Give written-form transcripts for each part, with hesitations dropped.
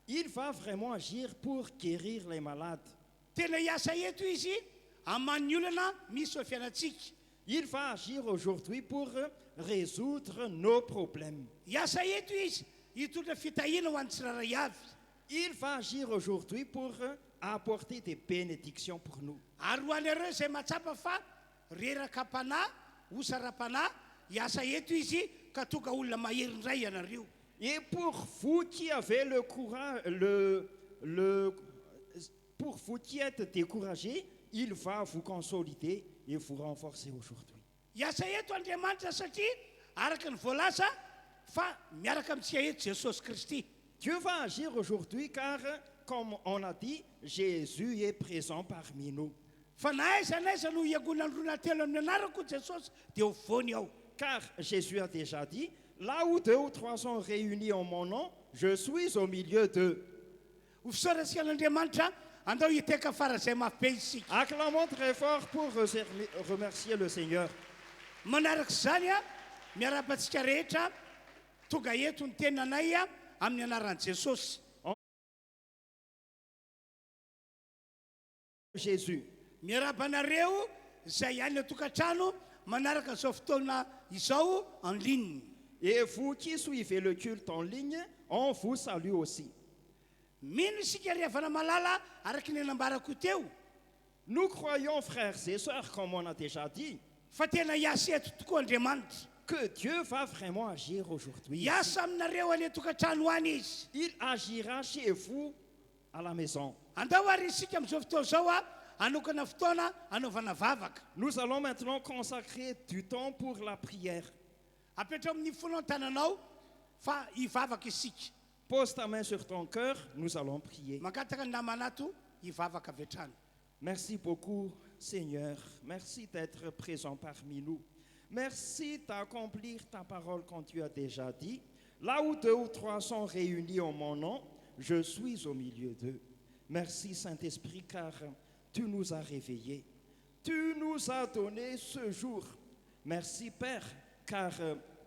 Il va vraiment agir pour guérir les malades. Il va agir aujourd'hui pour résoudre nos problèmes. Il va agir aujourd'hui pour apporter des bénédictions pour nous. Et pour vous qui avez le courage, pour vous qui êtes découragés, il va vous consolider et vous renforcer aujourd'hui. Dieu va agir aujourd'hui car, comme on a dit, Jésus est présent parmi nous. Car Jésus a déjà dit, là où 2 ou 3 sont réunis en mon nom, je suis au milieu d'eux. Acclamons très fort pour remercier le Seigneur. Jésus. Et vous qui suivez le culte en ligne, on vous salue aussi. Nous croyons, frères et sœurs, comme on a déjà dit, que Dieu va vraiment agir aujourd'hui. Il agira chez vous à la maison. Nous allons maintenant consacrer du temps pour la prière. Pose ta main sur ton cœur, nous allons prier. Merci beaucoup, Seigneur. Merci d'être présent parmi nous. Merci d'accomplir ta parole quand tu as déjà dit. Là où 2 ou 3 sont réunis en mon nom, je suis au milieu d'eux. Merci, Saint-Esprit, car tu nous as réveillés. Tu nous as donné ce jour. Merci, Père, car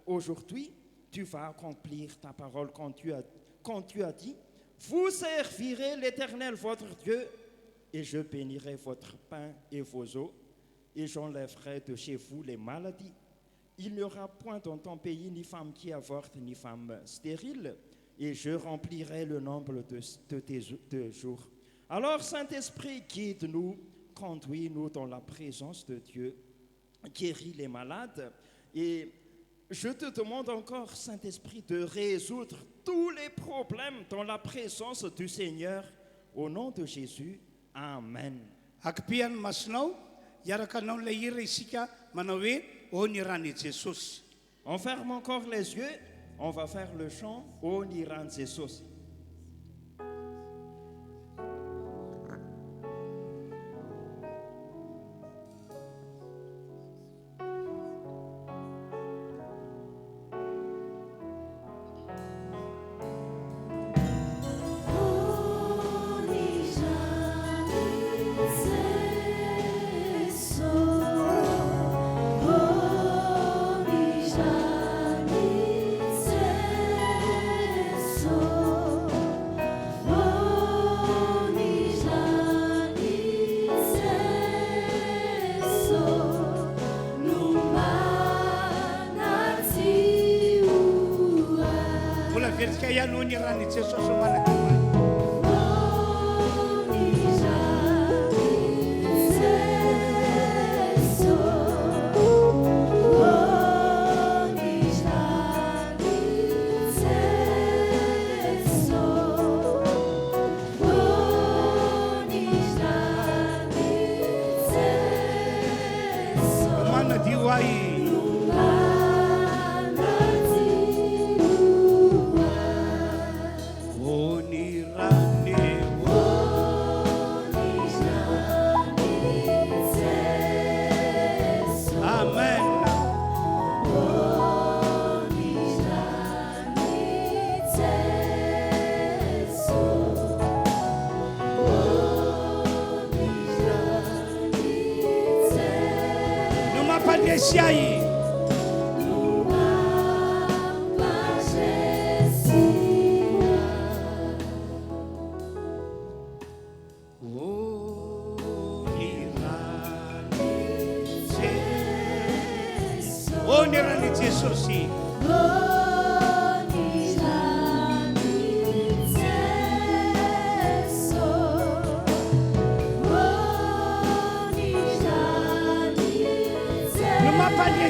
aujourd'hui, tu vas accomplir ta parole quand tu as dit, vous servirez l'Éternel, votre Dieu, et je bénirai votre pain et vos eaux, et j'enlèverai de chez vous les maladies. Il n'y aura point dans ton pays ni femme qui avorte, ni femme stérile, et je remplirai le nombre de tes jours. Alors, Saint-Esprit, guide-nous, conduis-nous dans la présence de Dieu, guéris les malades, et je te demande encore, Saint-Esprit, de résoudre tous les problèmes dans la présence du Seigneur. Au nom de Jésus, Amen. On ferme encore les yeux, on va faire le chant « On ira Jesus ». Siai. Jesúsi.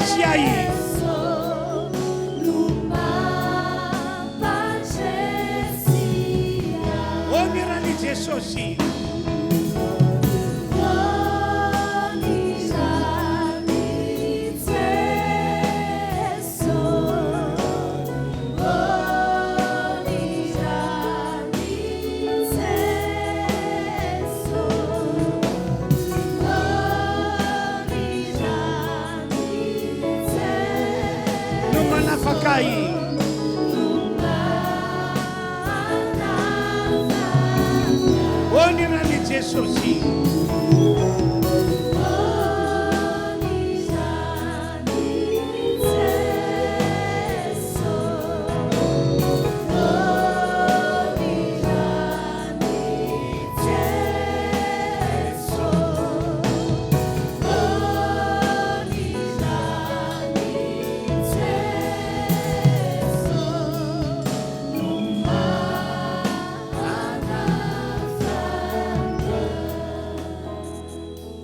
Siai. Omira ni Jesusi. Fakai. Onira ni Jesusi.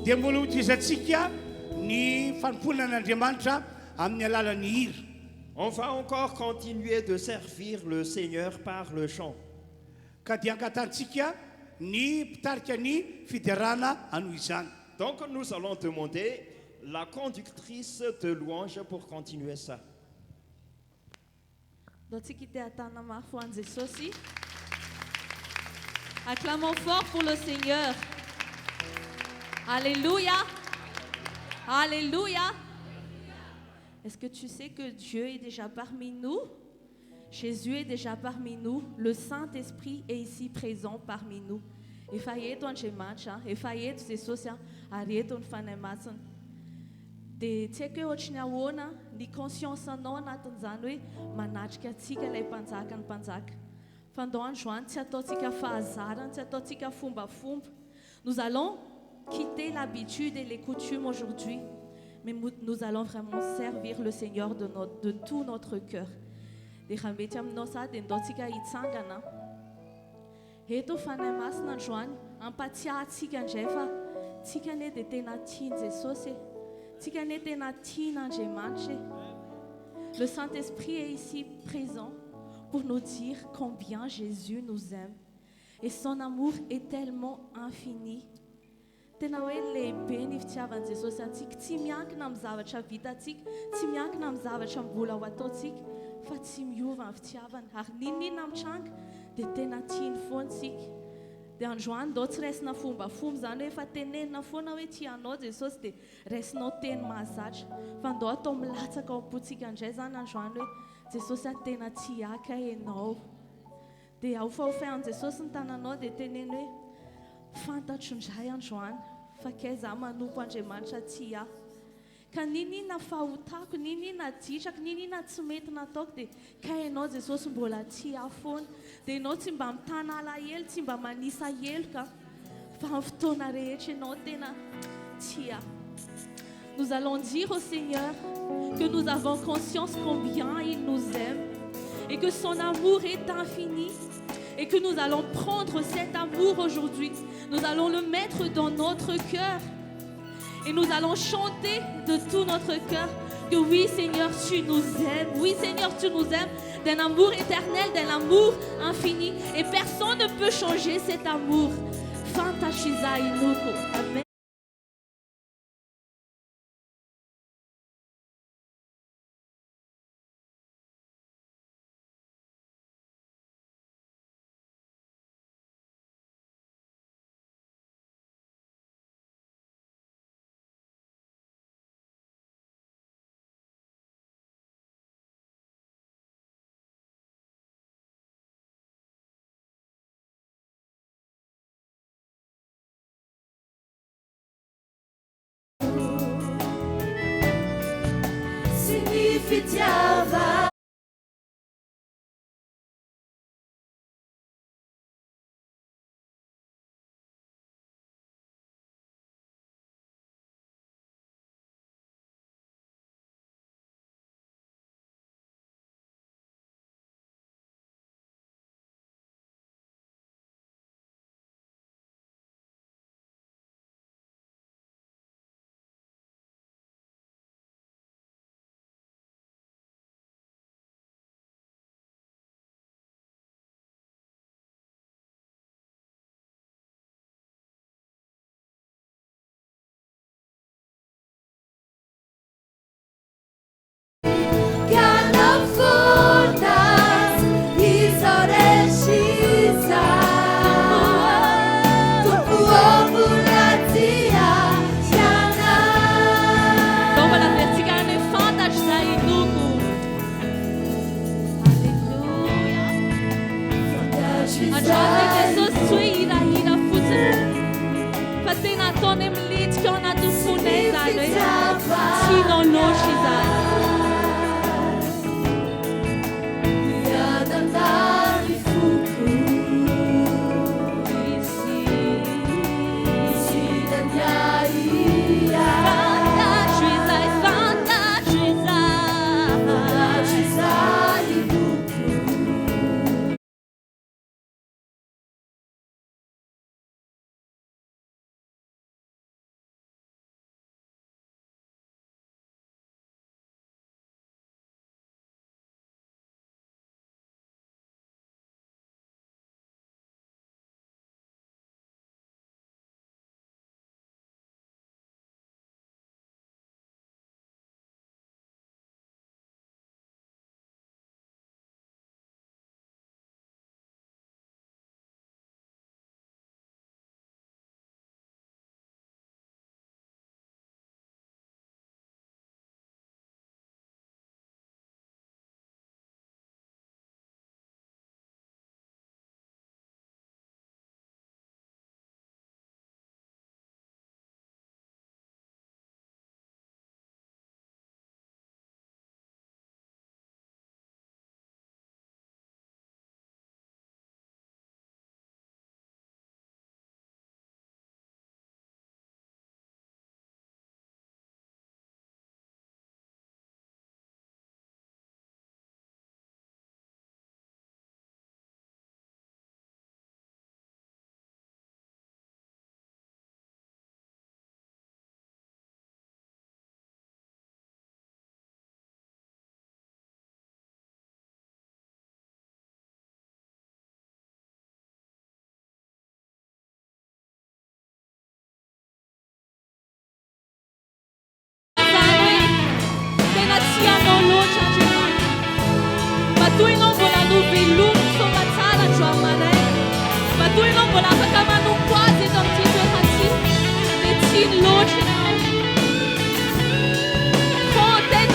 Dembolo dizatsika ni fanomporan'Andriamanitra amin'ny alalan'ny hira. On va encore continuer de servir le Seigneur par le chant. Ka dia angatantsika ny mpitarika ny fiderana ano izany. Donc nous allons demander la conductrice de louange pour continuer ça. Acclamons fort pour le Seigneur. Alléluia. Alléluia. Est-ce que tu sais que Dieu est déjà parmi nous? Jésus est déjà parmi nous. Le Saint-Esprit est ici présent parmi nous. E fa eto Andriamanitra, e fa eto Jesosy, ary eto ny fanahy masina. Dia tsy haiko hoe ohatry ny ahoana ny conscience anao anatin'izany hoe manatrika antsika ilay mpanjaka ny mpanjaka. Fa andao androany tsy ataontsika fahazarana, tsy ataontsika fombafomba. Nous allons quitter l'habitude et les coutumes aujourd'hui, mais nous allons vraiment servir le Seigneur de tout notre cœur. Dia raha mety aminao sady dia andaontsika hitsangana. Eto fanahy masina androany, ampatsiahantsika indray fa tsika anie dia tena tiany Jesosy, tsika anie tena tian'Andriamanitra. Le Saint-Esprit est ici présent pour nous dire combien Jésus nous aime. Et son amour est tellement infini. Tena hoe lehibe ny fitiavan'i Jesosy antsika, tsy miankina amin'ny zavatra vitantsika, tsy miankina amin'ny zavatra mbola ho ataontsika, fa tsy miova amin'ny fitiavana. Ary ninona mitranga dia tena tiany foana tsika. Dia androany ndao tsy raisina fombafomba zany hoe efa tenenina foana hoe tianao Jesosy dia raisinao teny mahazatra. Fa ndao atao milatsaka ao am-pontsika indray zany androany hoe Jesosy tena tiaka ianao. Dia ahofahofain'i Jesosy ny tananao dia teneny hoe fantatro indray androany fa kay za manompo Andriamanitra tia. Ka ninona fahotako, ninona ditrako, ninona tsy mety nataoko dia kay ianao Jesosy mbola tia foana. Dia ianao tsy mba mitana alahelo, tsy mba manisa heloka, fa amin'ny fotoana rehetra ianao tena tia. Nous allons dire au Seigneur que nous avons conscience combien il nous aime et que son amour est infini. Et que nous allons prendre cet amour aujourd'hui. Nous allons le mettre dans notre cœur. Et nous allons chanter de tout notre cœur que oui Seigneur, tu nous aimes. Oui Seigneur, tu nous aimes d'un amour éternel, d'un amour infini. Et personne ne peut changer cet amour. Fantashiza inuko. Amen. Ajută Iisus sui ira fuță. Fatina tonem lit că ona tu funeza lui. Sino loșizai.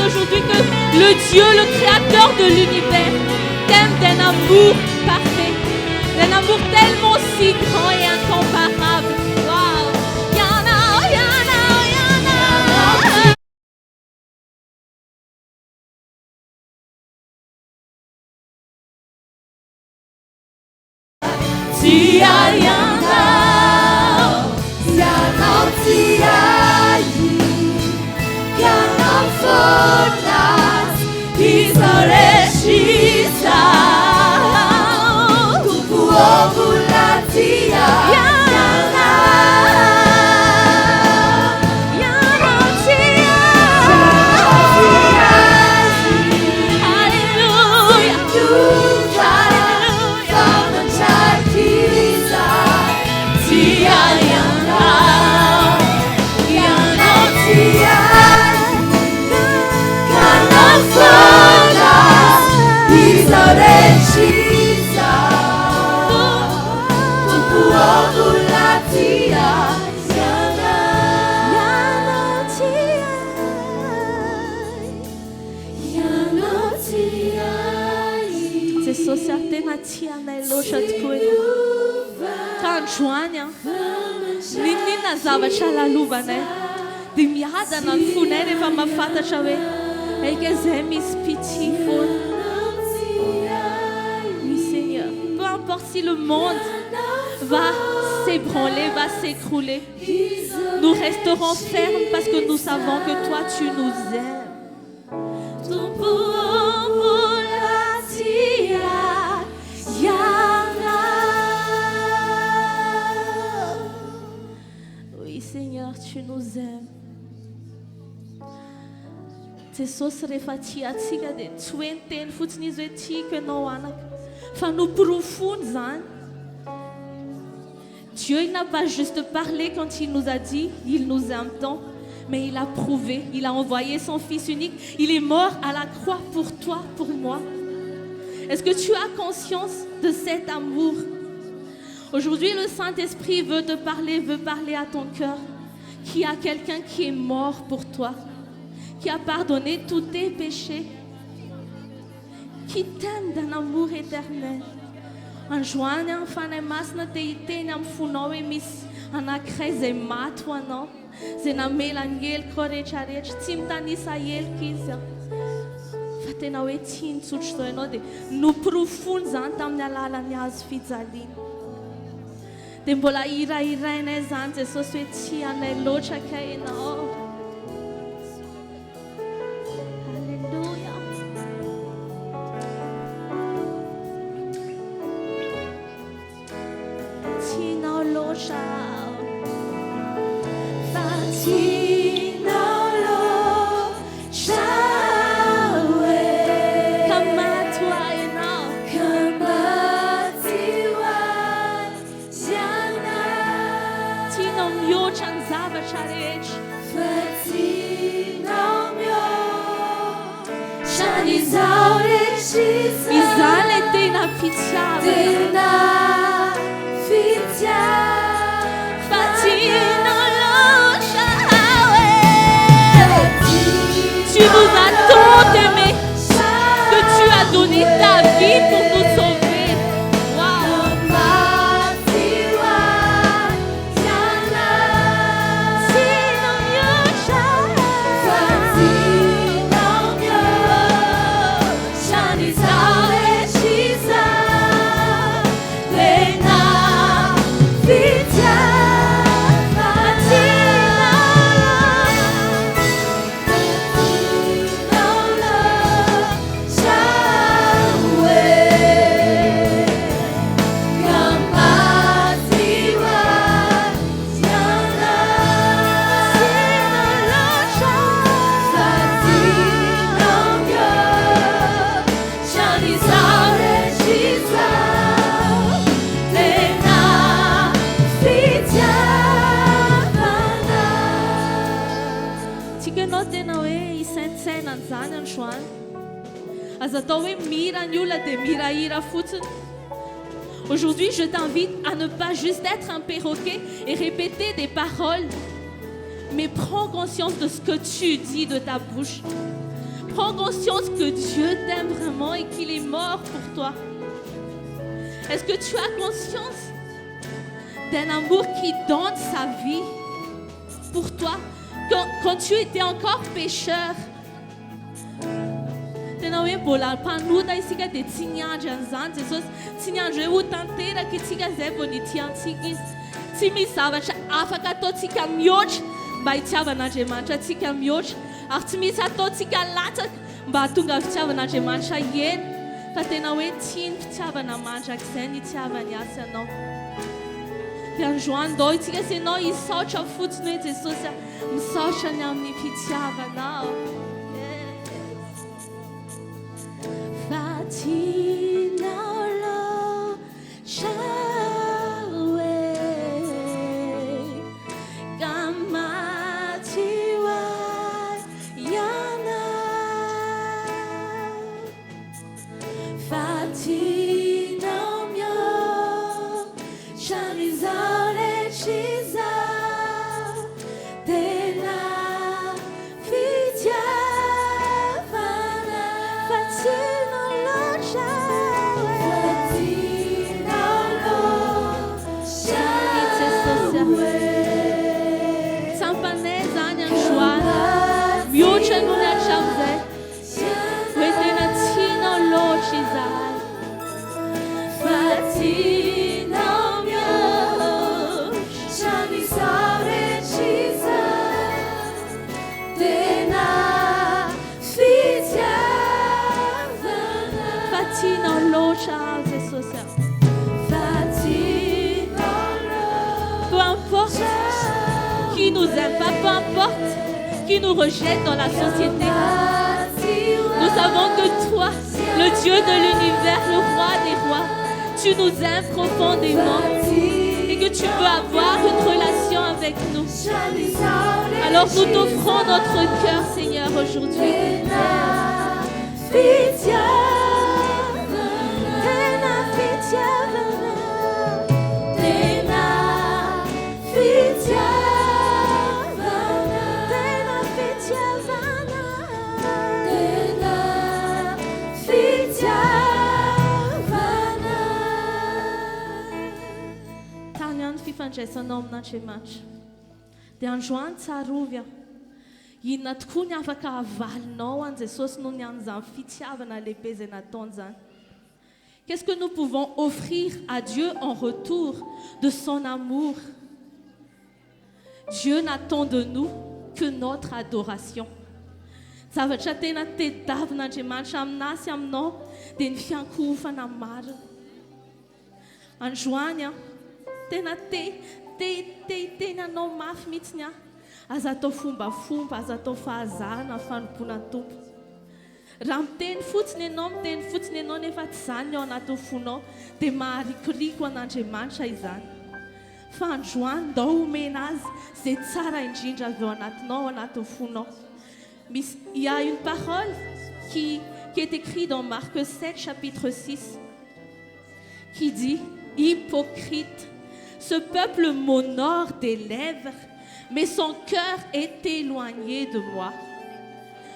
Aujourd'hui que le Dieu, le créateur de l'univers, t'aime d'un amour parfait, d'un amour tellement si grand et incomparable. Waouh! Yana, Yana, Yana. Tia Yana, Yana, Tia Yana, Fornas, Isoreshisa, Kupuovulatia, Yana, Yana, Tia, Hallelujah, Hallelujah, Famanchakisa, Tia Yana, Yana, Tia. Nina zavatra lalovana dia miadana ny fonay rehefa mahafantatra hoe aika izay misy pitié foana. Oui Seigneur, peu importe si le monde va s'ébranler, va s'écrouler, nous resterons fermes parce que nous savons que toi tu nous aimes. Seigneur, tu nous aimes. Jesus rehefa tia antsika dia tsy hoe ny teny fotsiny izy hoe tiako ianao anaka fa no profond zany. Dieu il n'a pas juste parlé quand il nous a dit il nous aime tant, mais il a prouvé, il a envoyé son fils unique, il est mort à la croix pour toi, pour moi. Est-ce que tu as conscience de cet amour? Aujourd'hui, le Saint-Esprit veut te parler, veut parler à ton cœur. Qu'il y a quelqu'un qui est mort pour toi, qui a pardonné tous tes péchés, qui t'aime d'un amour éternel. Androany amin'ny fanahy masina te hiteny amin'ny fonao hoe misy anankiray izay maty ho anao, izay namela ny helika ao rehetrarehetra, tsy mitanisa helika izy aho. Fa tena hoe tiany tsotro izao ianao dia nompirofony izany tamin'ny alalan'ny hazo fijaliana. Dia mbola hirahirainay izany Jesosy hoe tsy anay loatra kay ianao. Halleluja. Tianao loatra. Fa tianao loatra hoe kamaty ho ahy ianao. Kamaty ho ahy ianao. Tianao mihoatra ny zavatra rehetra. Fa tianao mihoatra ny zavatra rehetra. Izany ilay tena fitiavana. Tu nous as tant aimés que tu as donné ta vie pour nous sauver. Aujourd'hui, je t'invite à ne pas juste être un perroquet et répéter des paroles, mais prends conscience de ce que tu dis de ta bouche. Prends conscience que Dieu t'aime vraiment et qu'il est mort pour toi. Est-ce que tu as conscience d'un amour qui donne sa vie pour toi quand tu étais encore pécheur? Tena hoe mbola mpanota isika dia tsy niandry an'izany Jesosy, tsy niandry hoe ho tanteraka itsika izay vao nitiantsika izy. Tsy misy zavatra afaka ataontsika mihoatra mba hitiavan'Andriamanitra antsika mihoatra, ary tsy misy ataontsika latsaka mba hahatonga fitiavan'Andriamanitra eny, fa tena hoe tiany fitiavana mandrakizay ny itiavany azy ianao. Dia androany dao itsika sy ianao hisaotra fotsiny hoe Jesosy misaotra ny amin'ny fitiavanao. Tianao loatra hoe kamaty ho ahy ianao. Fa tianao mihoatra ny zavatra izao, tena fitiavana. Fa mihoatra no ny hatramin'izay hoe tena tianao loatra izahay. Fa tianao mihoatra ny zavatra izao, tena fitiavana. Fa tianao loatra Jesosy. Fa tianao loatra. Peu importe qui nous aime pas, peu importe qui nous rejette dans la société. Nous savons que toi, le Dieu de l'univers, le roi des rois, tu nous aimes profondément et que tu veux avoir une relation avec nous. Alors nous t'offrons notre cœur, Seigneur, aujourd'hui. fandraisanao amin'Andriamanitra. Dia androany tsarovia, inona tokoa ny afaka havalinao an Jesosy noho ny an'izany fitiavana lehibe izay nataony izany. Qu'est-ce que nous pouvons offrir à Dieu en retour de son amour? Dieu n'attend de nous que notre adoration. Zavatra tena tediavin'Andriamanitra aminahy sy aminao dia ny fiankohofana marina. Androany tena teny anao mafy mihitsiny aza atao fombafomba, aza atao fahazahana, fanompoana tompo. Raha miteny fotsiny ianao nefa tsy izany ao anaty fonao dia maharikoriko an'Andriamanitra izany. Fa androany ndao omena azy izay tsara indrindra avy ao anatinao, ao anaty fonao. Il y a une parole qui est écrite dans Marc 7, chapitre 6, qui dit « Hypocrite, ce peuple m'honore des lèvres, mais son cœur est éloigné de moi. »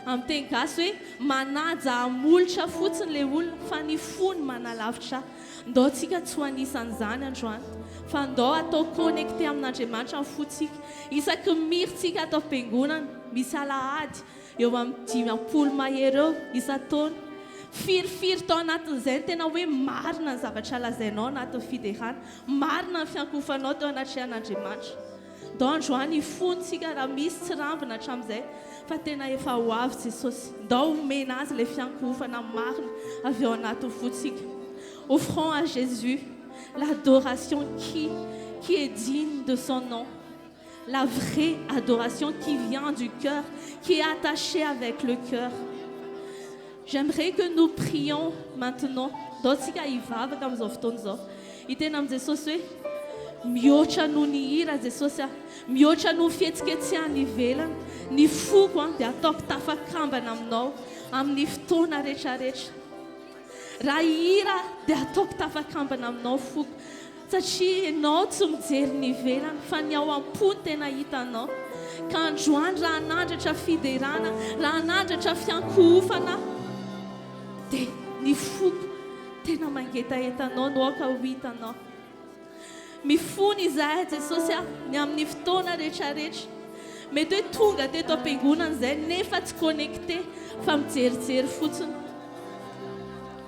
Amin'ny teny gasy hoe manaja hamolotra fotsiny le olona fa ny fony manalavitra. Ndao tsika tsy ho anisan'izany androany, fa ndao atao connecté amin'Andriamanitra ny fotsika. Isaky mirintsika atao am-piangonana misy alahady eo amin'ny 5 mahery eo isa-taona. Firifiry tao anatin'izay tena hoe marina ny zavatra lazainao anatin'ny fiderana, marina ny fiankofanao tao anatrehan'Andriamanitra. Ndao androany ifontsika raha misy tsy rambina hatramin'izay fa tena efa ho avy Jesosy. Ndao omena azy le fiankofana marina avy ao anatin'ny fotsika. Offrons à Jésus l'adoration qui est digne de son nom. La vraie adoration qui vient du cœur, qui est attachée avec le cœur. J'aimerais que nous prions maintenant. Dotsika ivavaka amin'izao fotoana izao. Hiteny amin'ny Jesosy hoe mihoatra noho ny hira Jesosy, mihoatra noho fihetsiketsehany ivelany, ny foko dia ataoko tafakambana aminao amin'ny fotoana rehetrarehetra. Raha hira dia ataoko tafakambana aminao foko, satria ianao tsy mijery ny ivelany fa ny ao am-pony tena hitanao. Ka androany raha hanandratra fiderana, raha hanandratra fiankohofana dia ny foko tena mangetaentanao no aoka ho hitanao. Mifony izahay Jesosy ny amin'ny fotoana rehetrarehetra. Mety hoe tonga teto am-piangonana izay nefa tsy connecté fa mijerijery fotsiny.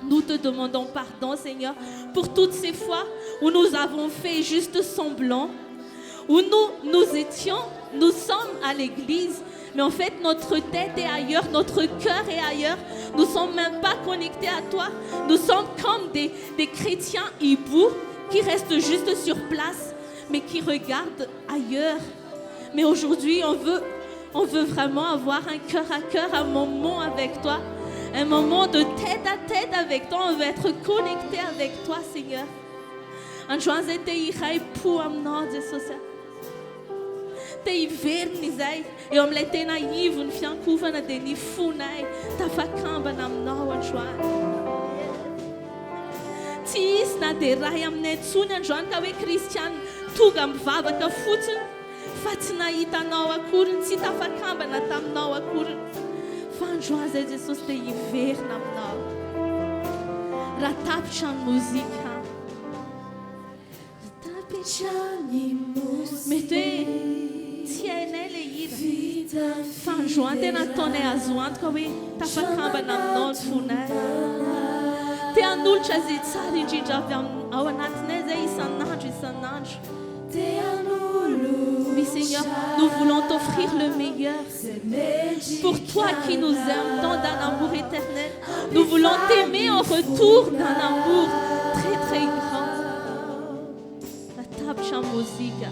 Nous te demandons pardon, Seigneur, pour toutes ces fois où nous avons fait juste semblant, où nous sommes à l'église, mais en fait notre tête est ailleurs, notre cœur est ailleurs. Nous ne sommes même pas connectés à toi. Nous sommes comme des chrétiens hiboux qui restent juste sur place, mais qui regardent ailleurs. Mais aujourd'hui, on veut vraiment avoir un cœur à cœur, un moment avec toi. Un moment de tête à tête avec toi. On veut être connecté avec toi, Seigneur. Androany zay te iray po aminao Jesosy. Te hiverina izay eo amin'ilay tena ivo ny fiankofana dia ny fonay tafakambana aminao androany. Tsy isy na dia raha aminay intsony androany ka hoe kristiana tonga mivavaka fotsiny fa tsy nahitanao akory, tsy tafakambana taminao akory. Fa androany zay Jesosy dia hiverina aminao. Raha tapitra ny mozika, mety hoe tsy hainay le hira fa androany tena ataonay azo antoka hoe tafakambana aminao ny fonay. Te hanolotra zay tsara indrindra avy ao anatinay zay isan'andro. Oui Seigneur, nous voulons t'offrir le meilleur. Pour toi qui nous aimes tant d'un amour éternel, nous voulons t'aimer en retour d'un amour très très grand. La table chante musique.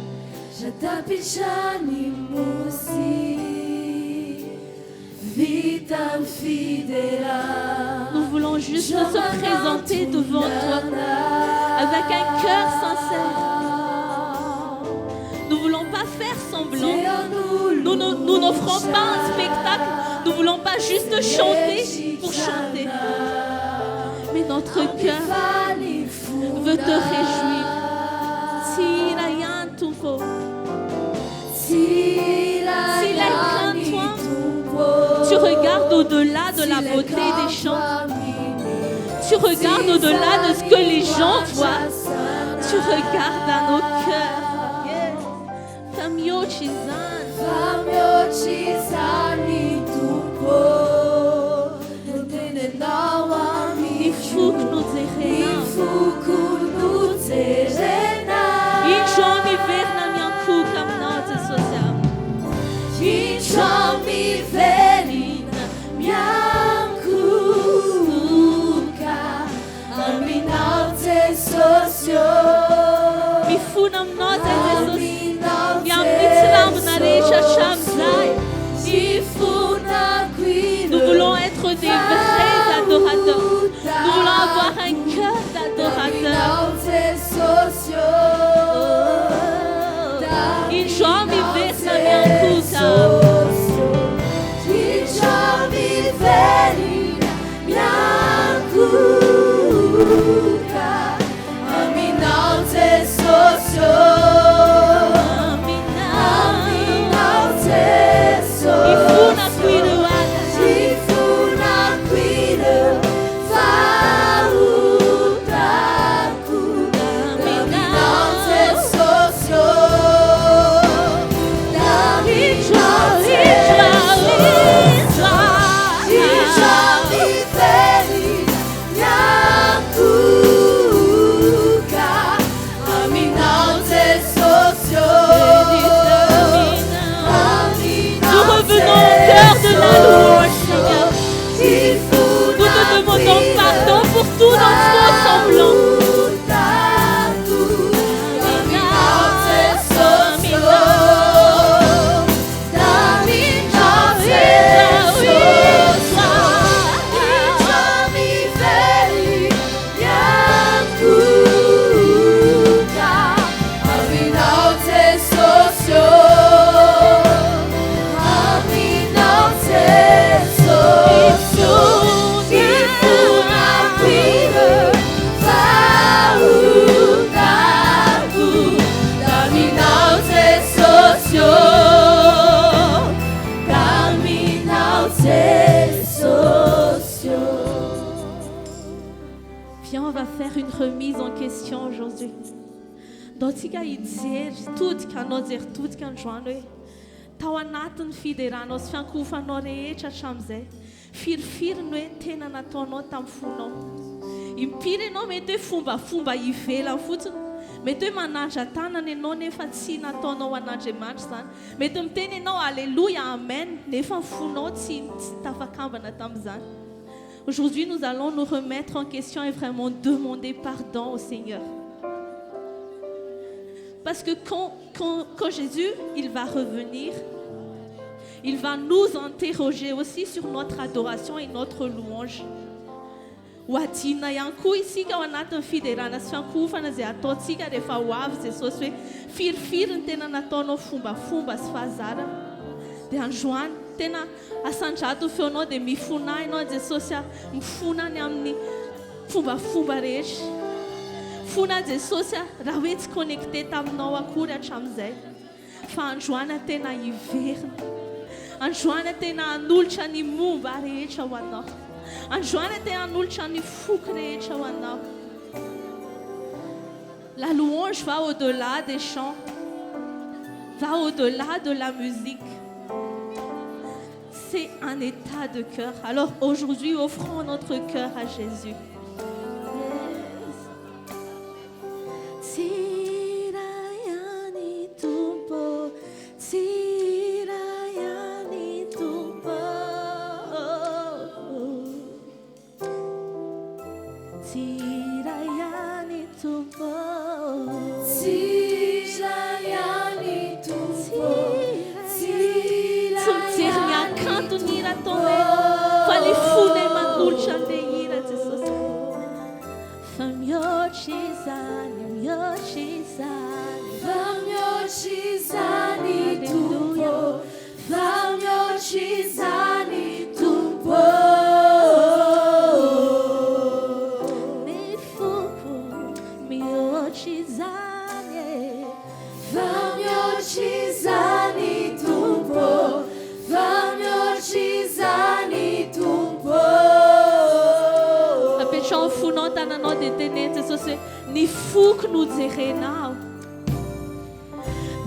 Nous voulons juste se présenter devant toi avec un cœur sincère. Nous ne voulons pas faire semblant. Nous n'offrons pas un spectacle. Nous ne voulons pas juste chanter pour chanter. Mais notre cœur veut te réjouir. S'il est craint toi, tu regardes au-delà de la beauté des chants. Tu regardes au-delà de ce que les gens voient. Tu regardes à nos cœurs. Famiochizan. Famiochizani tupo. Ifuk nu zehena. Ifuk nu zehena. Inchomi verna mianku kamnate social. Inchomi verina miankuka. Aminate socio. Mifunam note Jesus. Yam mitlam narecha shamzai. Nous voulons être des vrais adorateurs. Nous voulons avoir un cœur d'adorateur. In jomi verna miankuka. In jomi verina miankuka. Aminate socio. Ifuna cuido tous nos faux semblants. Viens, on va faire une remise en question aujourd'hui. Dotika idier tudo que nós dizer tudo que nós tawanatun fideranos fiankufa no rehetra chamze firfirno tena nataonao tamfunao impirenao mety fomba ivela fotsiny mety hoe manandra tanana ianao nefa tsy nataonao an'Andriamanitra zany mety miteny ianao alléluia amen nefa fonao tsy tafakambana tamin'izany. Aujourd'hui nous allons nous remettre en question et vraiment demander pardon au Seigneur. Parce que quand Jésus, il va revenir, il va nous interroger aussi sur notre adoration et notre louange. Watina yanku ici quand on a un fidèle, na sfiankufa na ze atotsika refa wavy Jesosy hoe firifiriny tena nataonao fomba sy fahazara. Dia androany tena asandrato feonao dia mifona ianao Jesosy mifonany amin'ny fomba rehetra. Fona Jesosy raha hoe tsy connecté taminao akory hatramin'izay fa androana tena iverina, androana tena hanolotra ny momba rehetra ho anao, androana tena hanolotra ny foky rehetra ho anao. La louange va au-delà des chants, va au-delà de la musique. C'est un état de cœur. Alors aujourd'hui, offrons notre cœur à Jésus.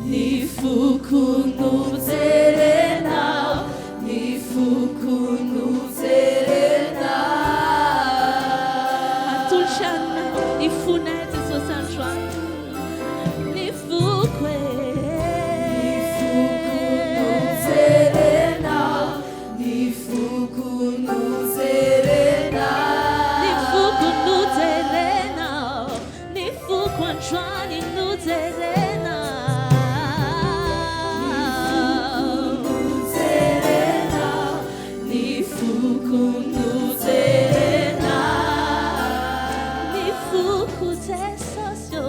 Nifukunu Serena, Nifukunu Serena. Atulshana, nifunete so San Juan. Nifukwe. Nifukunu Serena, Nifukunu Serena. Nifukunu Serena, Nifukwan Juan inu Serena. Nifukunu Serena, Nifuku te sosyo,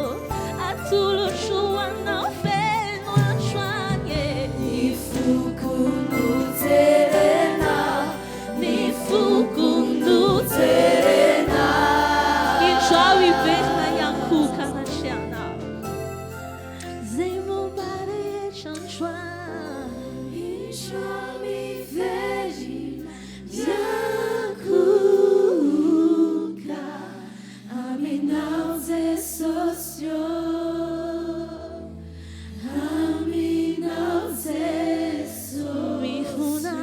atulo chua na feno chwanye. Nifukunu Serena, Nifukunu Serena. Inchawi verna yankuka na chiana. Zemo bare chanchwa. Inchami veji Yakuka, Aminauze Sosyo, Aminauze So. Mifuna.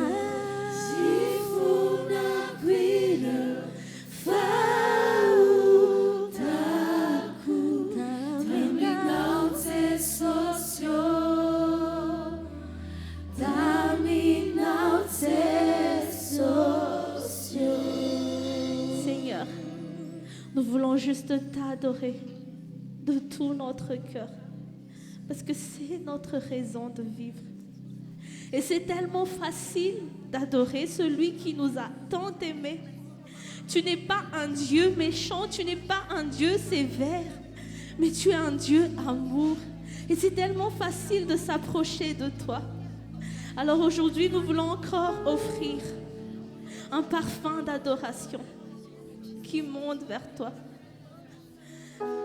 Sifuna Guido, Fautaku, Aminauze Sosyo, Aminauze Sosyo. Seigneur, nous voulons juste t'adorer de tout notre cœur. Parce que c'est notre raison de vivre. Et c'est tellement facile d'adorer celui qui nous a tant aimés. Tu n'es pas un Dieu méchant, tu n'es pas un Dieu sévère, mais tu es un Dieu amour. Et c'est tellement facile de s'approcher de toi. Alors aujourd'hui, nous voulons encore offrir un parfum d'adoration qui monte vers toi.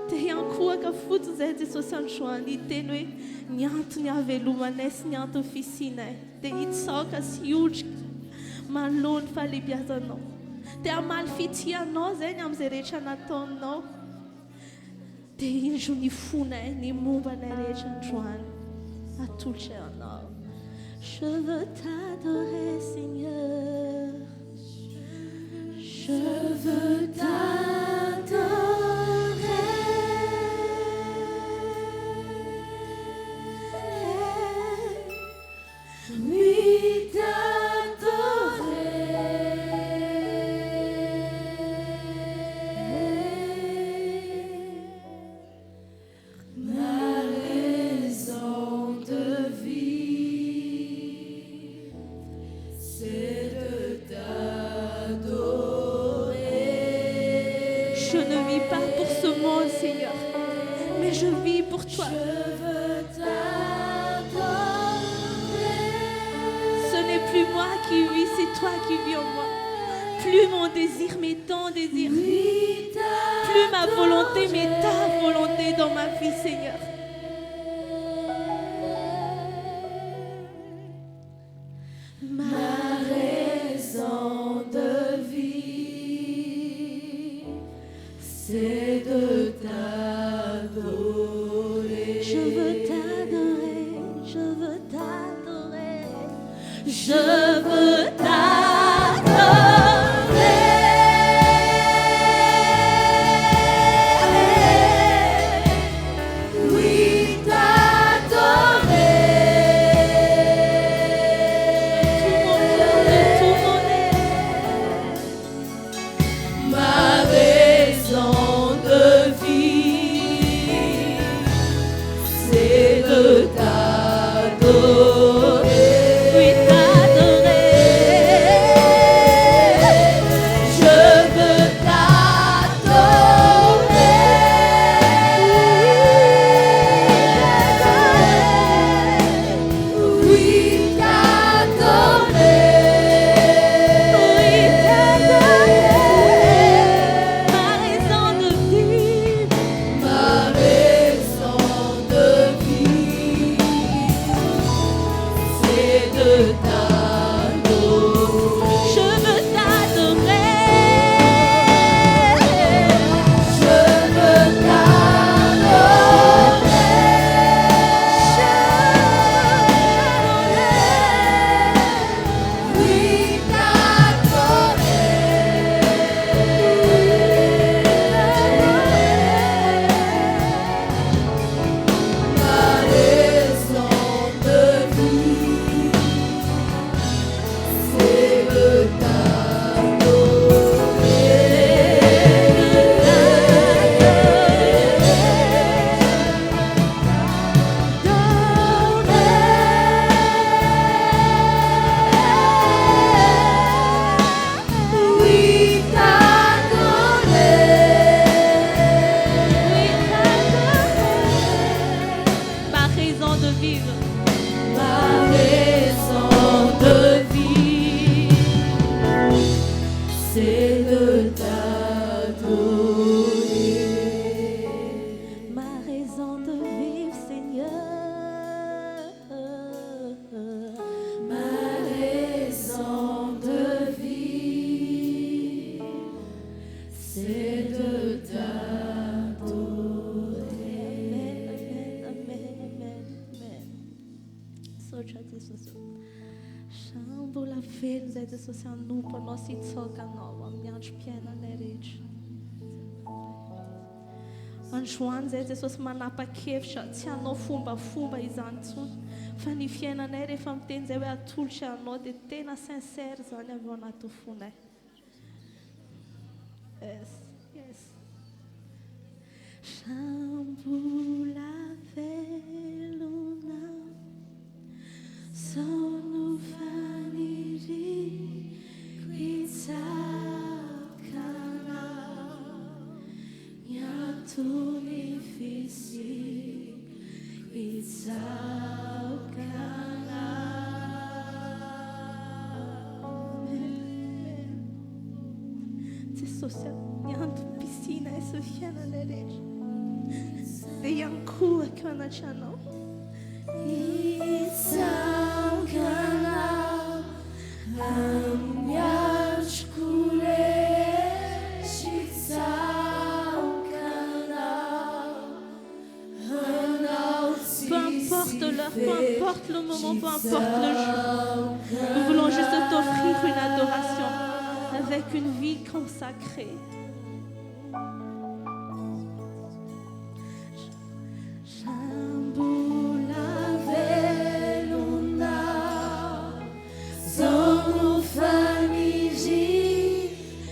Te yankua ka futu zete so sanchuani tenwe nyantu nyave lumanes nyantu fisine te itsoka siuj malon fali biazano te amalfitia no zenyam zerecha naton no te injuni fune ni mumba nerecha juan atulchana. Je veux t'adorer, Seigneur. Je veux t'adorer, oui t'adorer, ma raison de vie, c'est de t'adorer. Je ne vis pas pour ce monde, Seigneur, mais je vis pour toi. Je veux t'adorer. Ce n'est plus moi qui vis, c'est toi qui vis en moi. Plus mon désir, mais ton désir. Oui, Plus ma volonté, mais ta volonté dans ma vie, Seigneur. ma raison de vie, c'est de t'adorer. Je veux t'adorer, je veux t'adorer. Je veux t'adorer. Oui, t'adorer. tout mon Ma raison de vie, c'est de t'adorer. oui, t'adorer. Je veux t'adorer. Oui, t'adorer. Ma raison de vivre. Ma raison de vie, Jesus. Shambola velho zay Jesus anompo anao sy hitsoaka anao amin'ny androm-piainana rehetra. Androany zay Jesosy manapa-kevitra tsy hanao fombafomba izany intsony fa ny fiainanay rehefa miteny zay hoe atolotra anao dia tena sincère zany avy ao anaty fonay. Yes, yes. Shambola velona sono faniri quitsakana nyatuni fisi quitsakana. Jesosy nyanto piscina essa fiainana rehetra dia iankohako anaty anao. Quitsakana amniachkule shitsakana Peu importe l'heure, peu importe le moment, peu importe le jour, nous voulons juste t'offrir une adoration avec une vie consacrée. Shambula veluna sono fanigi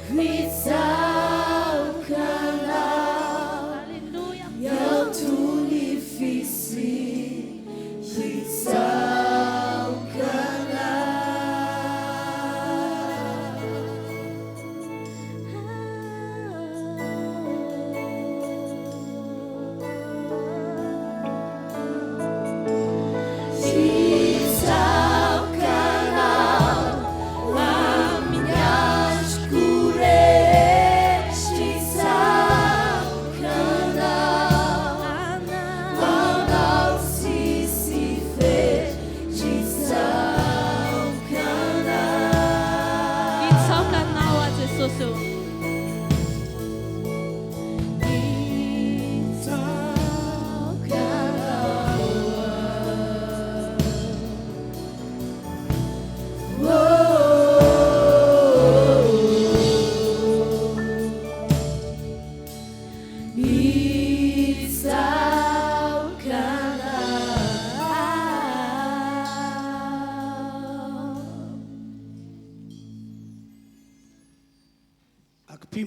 quitsakana Alléluia. yatuni fisi quitsakana.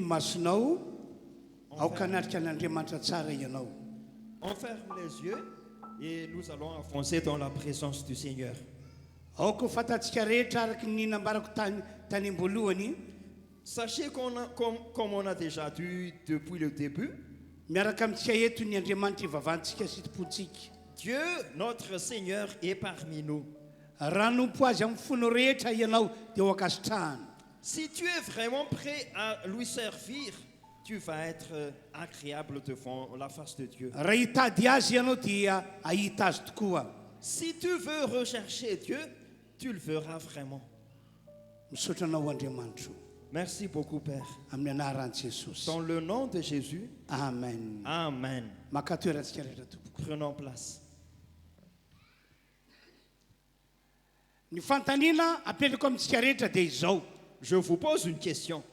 Masonao aoka anatrika an'Andriamanitra tsara ianao. On ferme les yeux et nous allons avancer dans la présence du Seigneur. Aoka fatantsika rehetra araky ny nambarako tany am-boalohany. Sachez comme on a déjà dit depuis le début, miaraka amintsika eto ny Andriamanitra ivavantsika sy tompontsika. Dieu, notre Seigneur, est parmi nous. Raha nompo azy amin'ny fony rehetra ianao dia ho akasitrahana. Si tu es vraiment prêt à lui servir, tu vas être agréable devant la face de Dieu. Raha hitady azy ianao dia ahita azy tokoa. Si tu veux rechercher Dieu, tu le verras vraiment. Misaotra anao Andriamanitra. Merci beaucoup, Père. Amin'ny anaran'i Jesosy. Dans le nom de Jésus. Amen. Amen. Makatoerantsika rehetra tompoko. Prenons place. Ny fantaniana apelako amintsika rehetra dia izao. Je vous pose une question.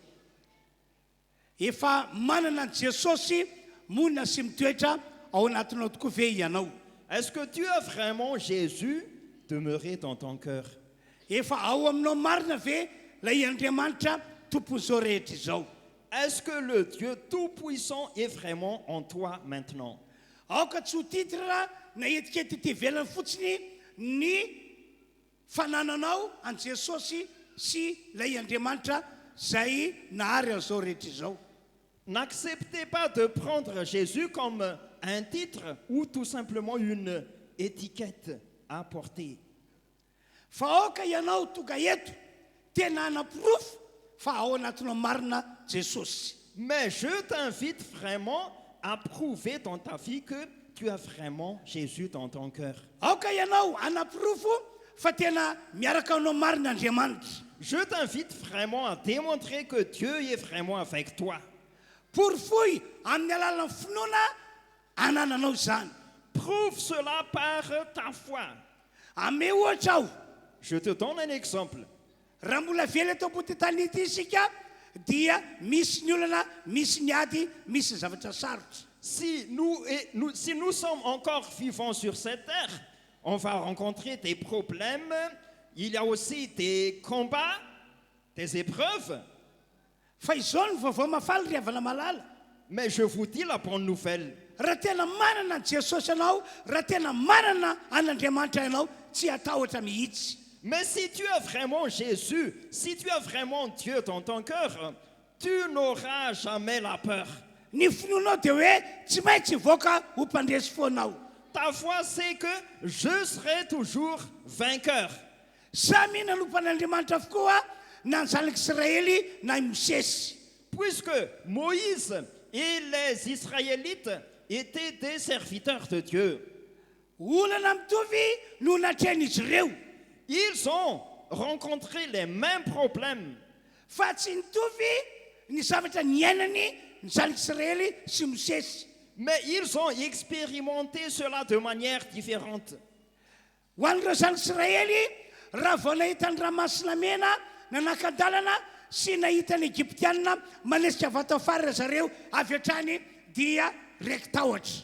Efa manana Jesosy monina sy mitoetra ao anatinao tokoa ve ianao? Est-ce que tu as vraiment Jésus demeuré dans ton cœur? Efa ao aminao marina ve lay Andriamanitra tompon'izao rehetra izao? Est-ce que le Dieu Tout-Puissant est vraiment en toi maintenant? Aoka tsy ho titre na etikety ty ivelany fotsiny ny fanananao an Jesosy sy lay Andriamanitra zay nahary an'izao rehetra izao. N'acceptez pas de prendre Jésus comme un titre ou tout simplement une étiquette à porter. Fa aoka ianao tonga eto tena anaporofo fa ao anatinao marina Jesosy. Mais je t'invite vraiment à prouver dans ta vie que tu as vraiment Jésus dans ton cœur. Aoka ianao anaporofo fa tena miaraka anao marina Andriamanitra. Je t'invite vraiment à démontrer que Dieu est vraiment avec toi. Porofoy amin'ny alalan'ny finoana anananao zany. Prouve cela par ta foi. ame ohatra aho Je te donne un exemple. raha mbola vely atao ambony tany ity isika dia misy ny olana misy ny ady misy zavatra sarotra Si nous sommes encore vivants sur cette terre, on va rencontrer des problèmes. Il y a aussi des combats, des épreuves. fa izao ny vaovao mafaly ry havana malala Mais je vous dis la bonne nouvelle. raha tena manana ny jesosy ianao raha tena manana an'andriamanitra ianao tsy atahotra mihitsy Mais si tu as vraiment Jésus, si tu as vraiment Dieu dans ton cœur, tu n'auras jamais la peur. ny finoanao dia hoe tsy maintsy hivoaka ho mpandresy foanao Ta foi, c'est que je serai toujours vainqueur. samy nanompan'andriamanitra avokoa na ny zanak'israely na i mosesy Puisque Moïse et les Israélites étaient des serviteurs de Dieu. olana mitovy no natrehan'izy ireo Ils ont rencontré les mêmes problèmes. fa tsy nitovy ny zavatra niainany ny zanak'israely sy mosesy Mais ils ont expérimenté cela de manière différente. ho an'ireo zanak'israely raha vao nahita ny ranomasina mena nanaka-dalana sy nahita ny egyptianina manesika vatao farira zareo avy hatrany dia raiky tahotra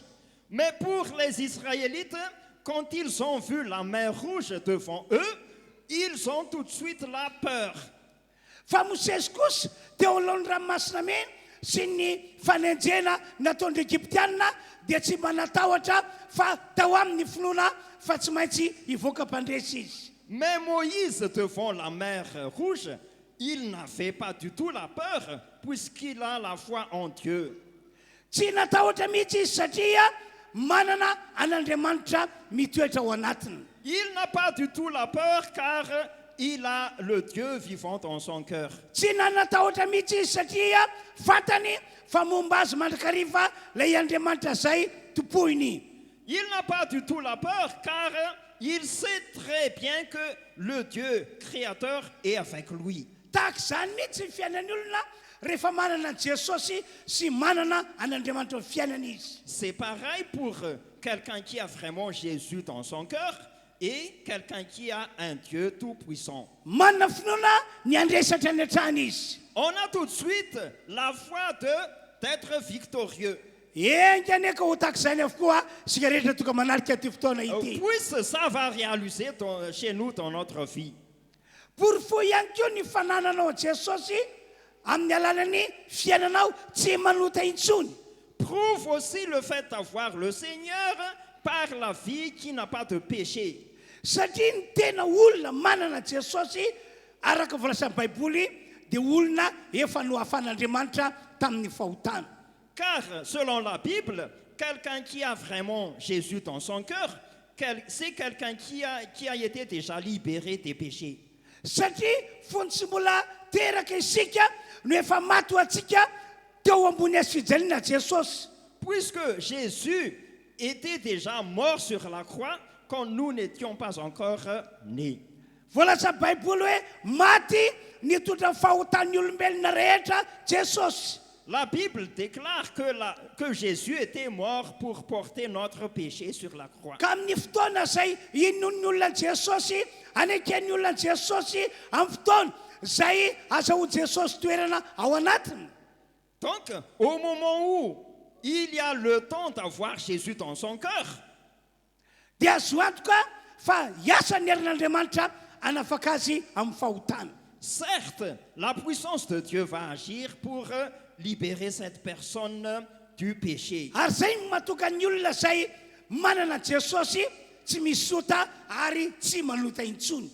Mais pour les Israélites, quand ils ont vu la mer rouge devant eux, ils ont tout de suite la peur. fa mosesy kosa teo alohan'ny ranomasina mena sy ny fanenjena nataon'ireo egyptianina dia tsy manatahotra fa tao amin'ny finoana fa tsy maintsy hivoaka mpandresy izy Mais Moïse, devant la mer rouge, il n'avait pas du tout la peur, puisqu'il a la foi en Dieu. tsy natahotra mihitsy izy satria manana an'andriamanitra mitoetra ao anatiny Il n'a pas du tout la peur, car il a le Dieu vivant dans son cœur. tsy nanatahotra mihitsy izy satria fantany fa momba azy mandrakariva lay andriamanitra zay topoiny Il n'a pas du tout la peur, car il sait très bien que le Dieu créateur est avec lui. tahaka izany mihitsy ny fiainany olona rehefa manana an jesosy sy manana an'andriamanitra ny fiainany izy C'est pareil pour quelqu'un qui a vraiment Jésus dans son cœur et quelqu'un qui a un Dieu tout-puissant. manana finoana ny andresatra ny atrany izy On a tout de suite la foi d'être victorieux. enganeka ho tahaka izany avokoa sika rehetra toka manarika ty fotoana ity Puisque ça va réaliser chez nous dans notre vie. por fo ihany koa ny fanananao an jesosy amin'ny alalany fiainanao tsy manota intsony Prouve aussi le fait d'avoir le Seigneur par la vie qui n'a pas de péché. satria ny tena olona manana jesosy araka volasan'ny baiboly dia olona efa no hafan'andriamanitra tamin'ny fahotana Car selon la Bible, quelqu'un qui a vraiment Jésus dans son cœur, c'est quelqu'un qui a été déjà libéré des péchés. satria fony tsy mbola teraka isika no efa maty ho atsika teo ambony azy fijaliana jesosy Puisque Jésus était déjà mort sur la croix quand nous n'étions pas encore nés. volaza baiboly hoe maty nitondra ny fahotan'ny olombelona rehetra jesosy La Bible déclare que Jésus était mort pour porter notre péché sur la croix. ka amin'ny fotoana zay inon'ny olona ny jesosy aneken'ny olona ny jesosy amin'ny fotoana zay azaho jesosy toerana ao anatiny Donc, au moment où il y a le temps d'avoir Jésus dans son cœur, dia azo antoka fa hiasa ny herin'andriamanitra anafaka azy amin'ny fahotana certes, la puissance de Dieu va agir pour libérer cette personne du péché. ary zay no matoka ny olona zay manana jesosy tsy misota ary tsy manota intsony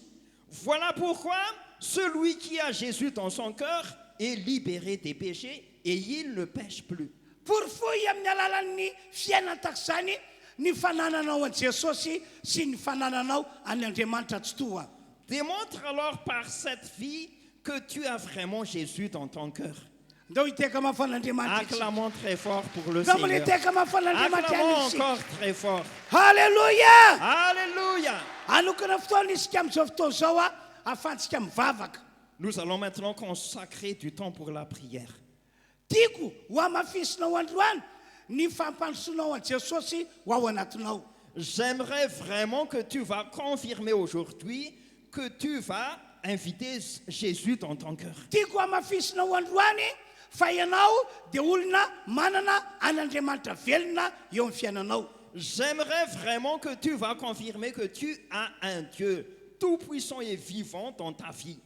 Voilà pourquoi celui qui a Jésus dans son cœur est libéré des péchés et il ne pêche plus. por foy amin'ny alalan'ny fiainana tahaka izany ny fanananao an jesosy sy ny fanananao any andriamanitra tsotoa Démontre alors par cette vie que tu as vraiment Jésus dans ton cœur. ndao hiteka mahafan'andriamanitra Acclamons très fort pour le ndao mbola Seigneur. hiteka mahafan'andriamanitra Acclamons any izy encore très fort. halleloia Alléluia. anokana fotoana isika amin'izao fotoana zao a ahafahantsika mivavaka Nous allons maintenant consacrer du temps pour la prière. tiako ho amafisinao androany ny fampandrosoanao an jesosy ho ao anatinao J'aimerais vraiment que tu vas confirmer aujourd'hui que tu vas inviter Jésus dans ton cœur. tiako amafisinao androany fa ianao dia olona manana an'Andriamanitra velona eo amin'ny fiainanao. J'aimerais vraiment que tu vas confirmer que tu as un Dieu tout-puissant et vivant dans ta vie.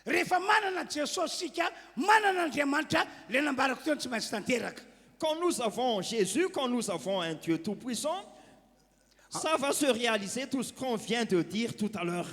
Rehefa manana Jesosy sika, manana Andriamanitra, le nambarako teo tsy maintsy tanteraka. Quand nous avons Jésus, quand nous avons un Dieu tout-puissant, ça va se réaliser tout ce qu'on vient de dire tout à l'heure.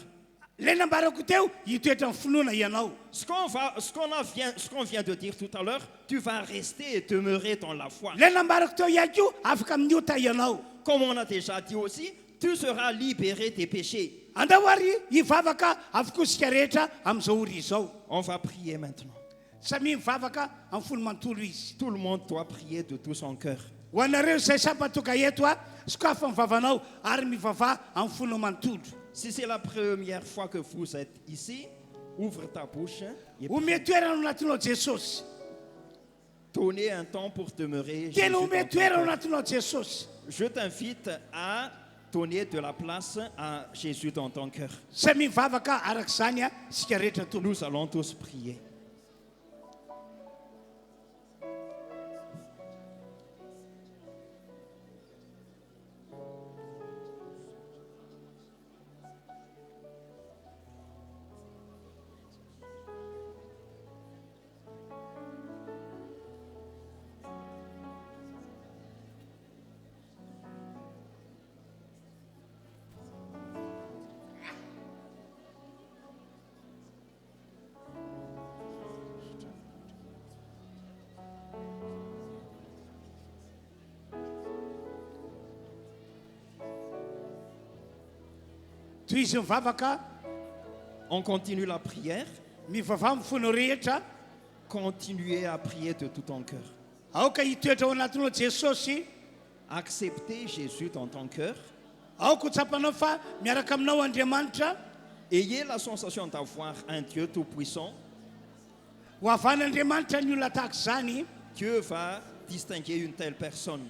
Le nambarako teo hitoetra ny finoana ianao. Ce qu'on vient de dire tout à l'heure, tu vas rester et demeurer dans la foi. Le nambarako teo ihany koa afaka miota ianao. Comme on a déjà dit aussi, tu seras libéré des péchés. Andao ary hivavaka avokoa sika rehetra amin'izao ora izao. On va prier maintenant. Samy mivavaka amin'ny folo manontolo izy. Tout le monde doit prier de tout son cœur. Ho anareo izay sapatoka eto a, sokafa mivavanao ary mivava amin'ny folo manontolo. Si c'est la première fois que vous êtes ici, ouvre ta bouche et Omeo toerana ao anatinao Jesosy. donnez un temps pour demeurer Jésus Tena dans omeo ton toerana ao cœur. anatinao Jesosy. Je t'invite à donner de la place à Jésus dans ton cœur. Samy mivavaka arak'izany a sika rehetra tompo. Nous allons tous prier. Toy izy mivavaka, On continue la prière. mivava amin'ny fono rehetra, Continuez à prier de tout ton cœur. aoka hitoetra ao anatinao Jesosy. Acceptez Jésus dans ton cœur. Aoko tsapanao fa miaraka aminao Andriamanitra. Ayez la sensation d'avoir un Dieu tout-puissant. Ho avan'Andriamanitra ny olona tahaka izany. Dieu va distinguer une telle personne.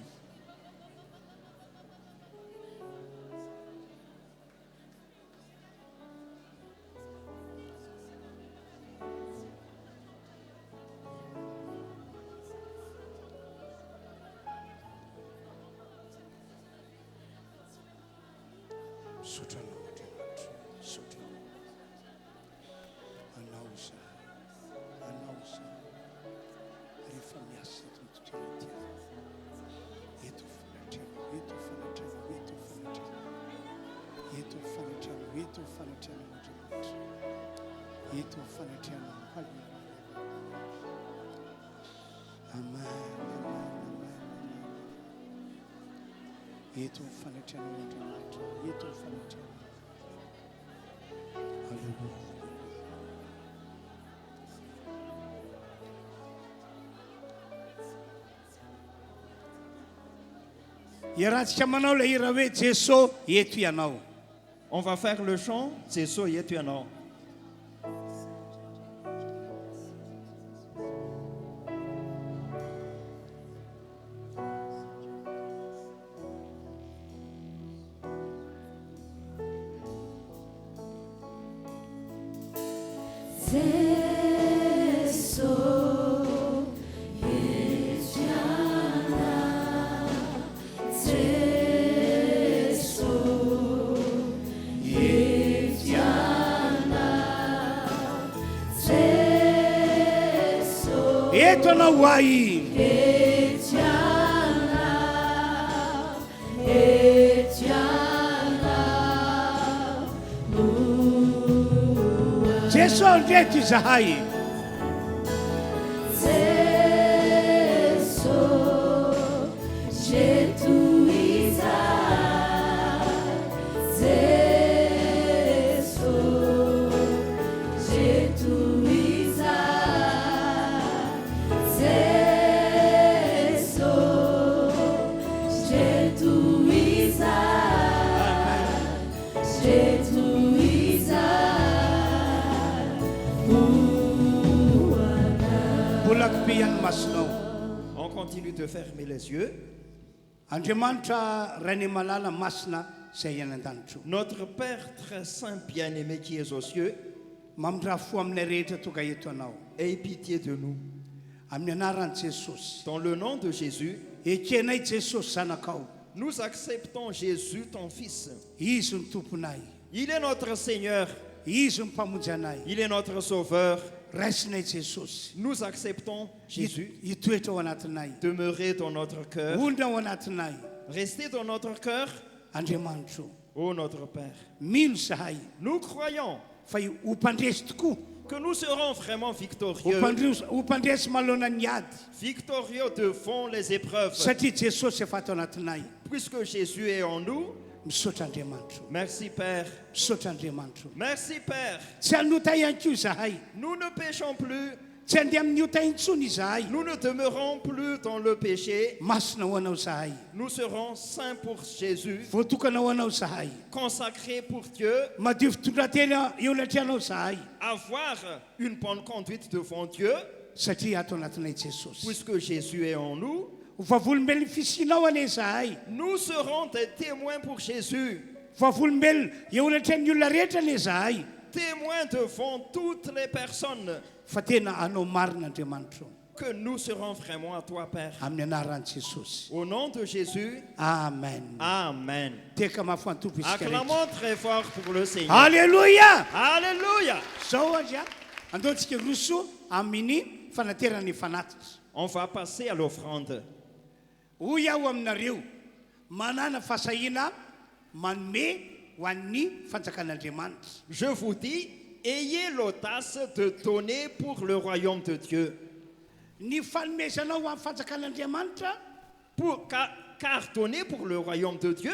Sotranao Andriamanitra, sotranao. Anao izany. Rehefa miasa eto toerana eto fanatrana, eto fanatrana Andriamanitra. Eto fanatrana Amen. Eto fanatrana Andriamanitra, eto fanatrana. Hallelujah. Iarahantsika manao le hira hoe Jesosy eto ianao. On va faire le chant. Jésus est un nom. Eto anao ho ahy. Jesosy ndreto izahay. On continue de fermer les yeux. Andriamanitra ray ny malala masina izay iainan-danitro. Notre Père très saint, bien-aimé qui est aux cieux, Mamindra fo aminay rehetra tonga eto anao. aie pitié de nous. Amin'ny anaran'i Jesosy. Dans le nom de Jésus, Ekenay Jesosy zanakao. nous acceptons Jésus, ton Fils. Izy ny tomponay. Il est notre Seigneur, Izy ny mpamonjy anay. il est notre Sauveur. Raisinay Jesosy. Nous acceptons Jésus, Hitoetra ao anatinay. demeurer dans notre cœur, Ondra ao anatinay. rester dans notre cœur, Andriamanitro. ô notre Père. Mino zahay Nous croyons fa ho mpandresy tokoa. que nous serons vraiment victorieux, Ho mpandresy malona ny ady. victorieux devant les épreuves, Satria Jesosy efa ato anatinay. puisque Jésus est en nous. Misaotra Andriamanitro. Merci Père, Misaotra Andriamanitro. merci Père. Tsy hanota ihany koa zahay. Nous ne péchons plus, Tsy handeha amin'ny ota intsony zahay. nous ne demeurons plus dans le péché, Masina ho anao zahay. nous serons saints pour Jésus, Voatokana ho anao zahay. consacrés pour Dieu, Madio fitondratena eo anatrianao zahay. avoir une bonne conduite devant Dieu, Satria ato anatinay Jesosy. puisque Jésus est en nous. Ho vavolombelony fisinao ane zahay. Nous serons des témoins pour Jésus, Vavolombelona eo anatrian'ny olona rehetra ane zahay. témoins devant toutes les personnes, Fa tena anao marina Andriamanitro. que nous serons vraiment à toi, Père. Amin'ny anaran'i Jesosy. Au nom de Jésus, Amen. Amen. Teka mafantompo isika rehetra. Acclamons très fort pour le Seigneur. Alléluia. Alléluia. Zao azy a andaontsika roso amin'ny fanaterany fanatitra. On va passer à l'offrande. Hoy aho aminareo manana fasahina manome ho an'ny fanjakan'Andriamanitra. Je vous dis, ayez l'audace de donner pour le royaume de Dieu. Ny fanomezanao ho amin'ny fanjakan'Andriamanitra Car donner pour le royaume de Dieu,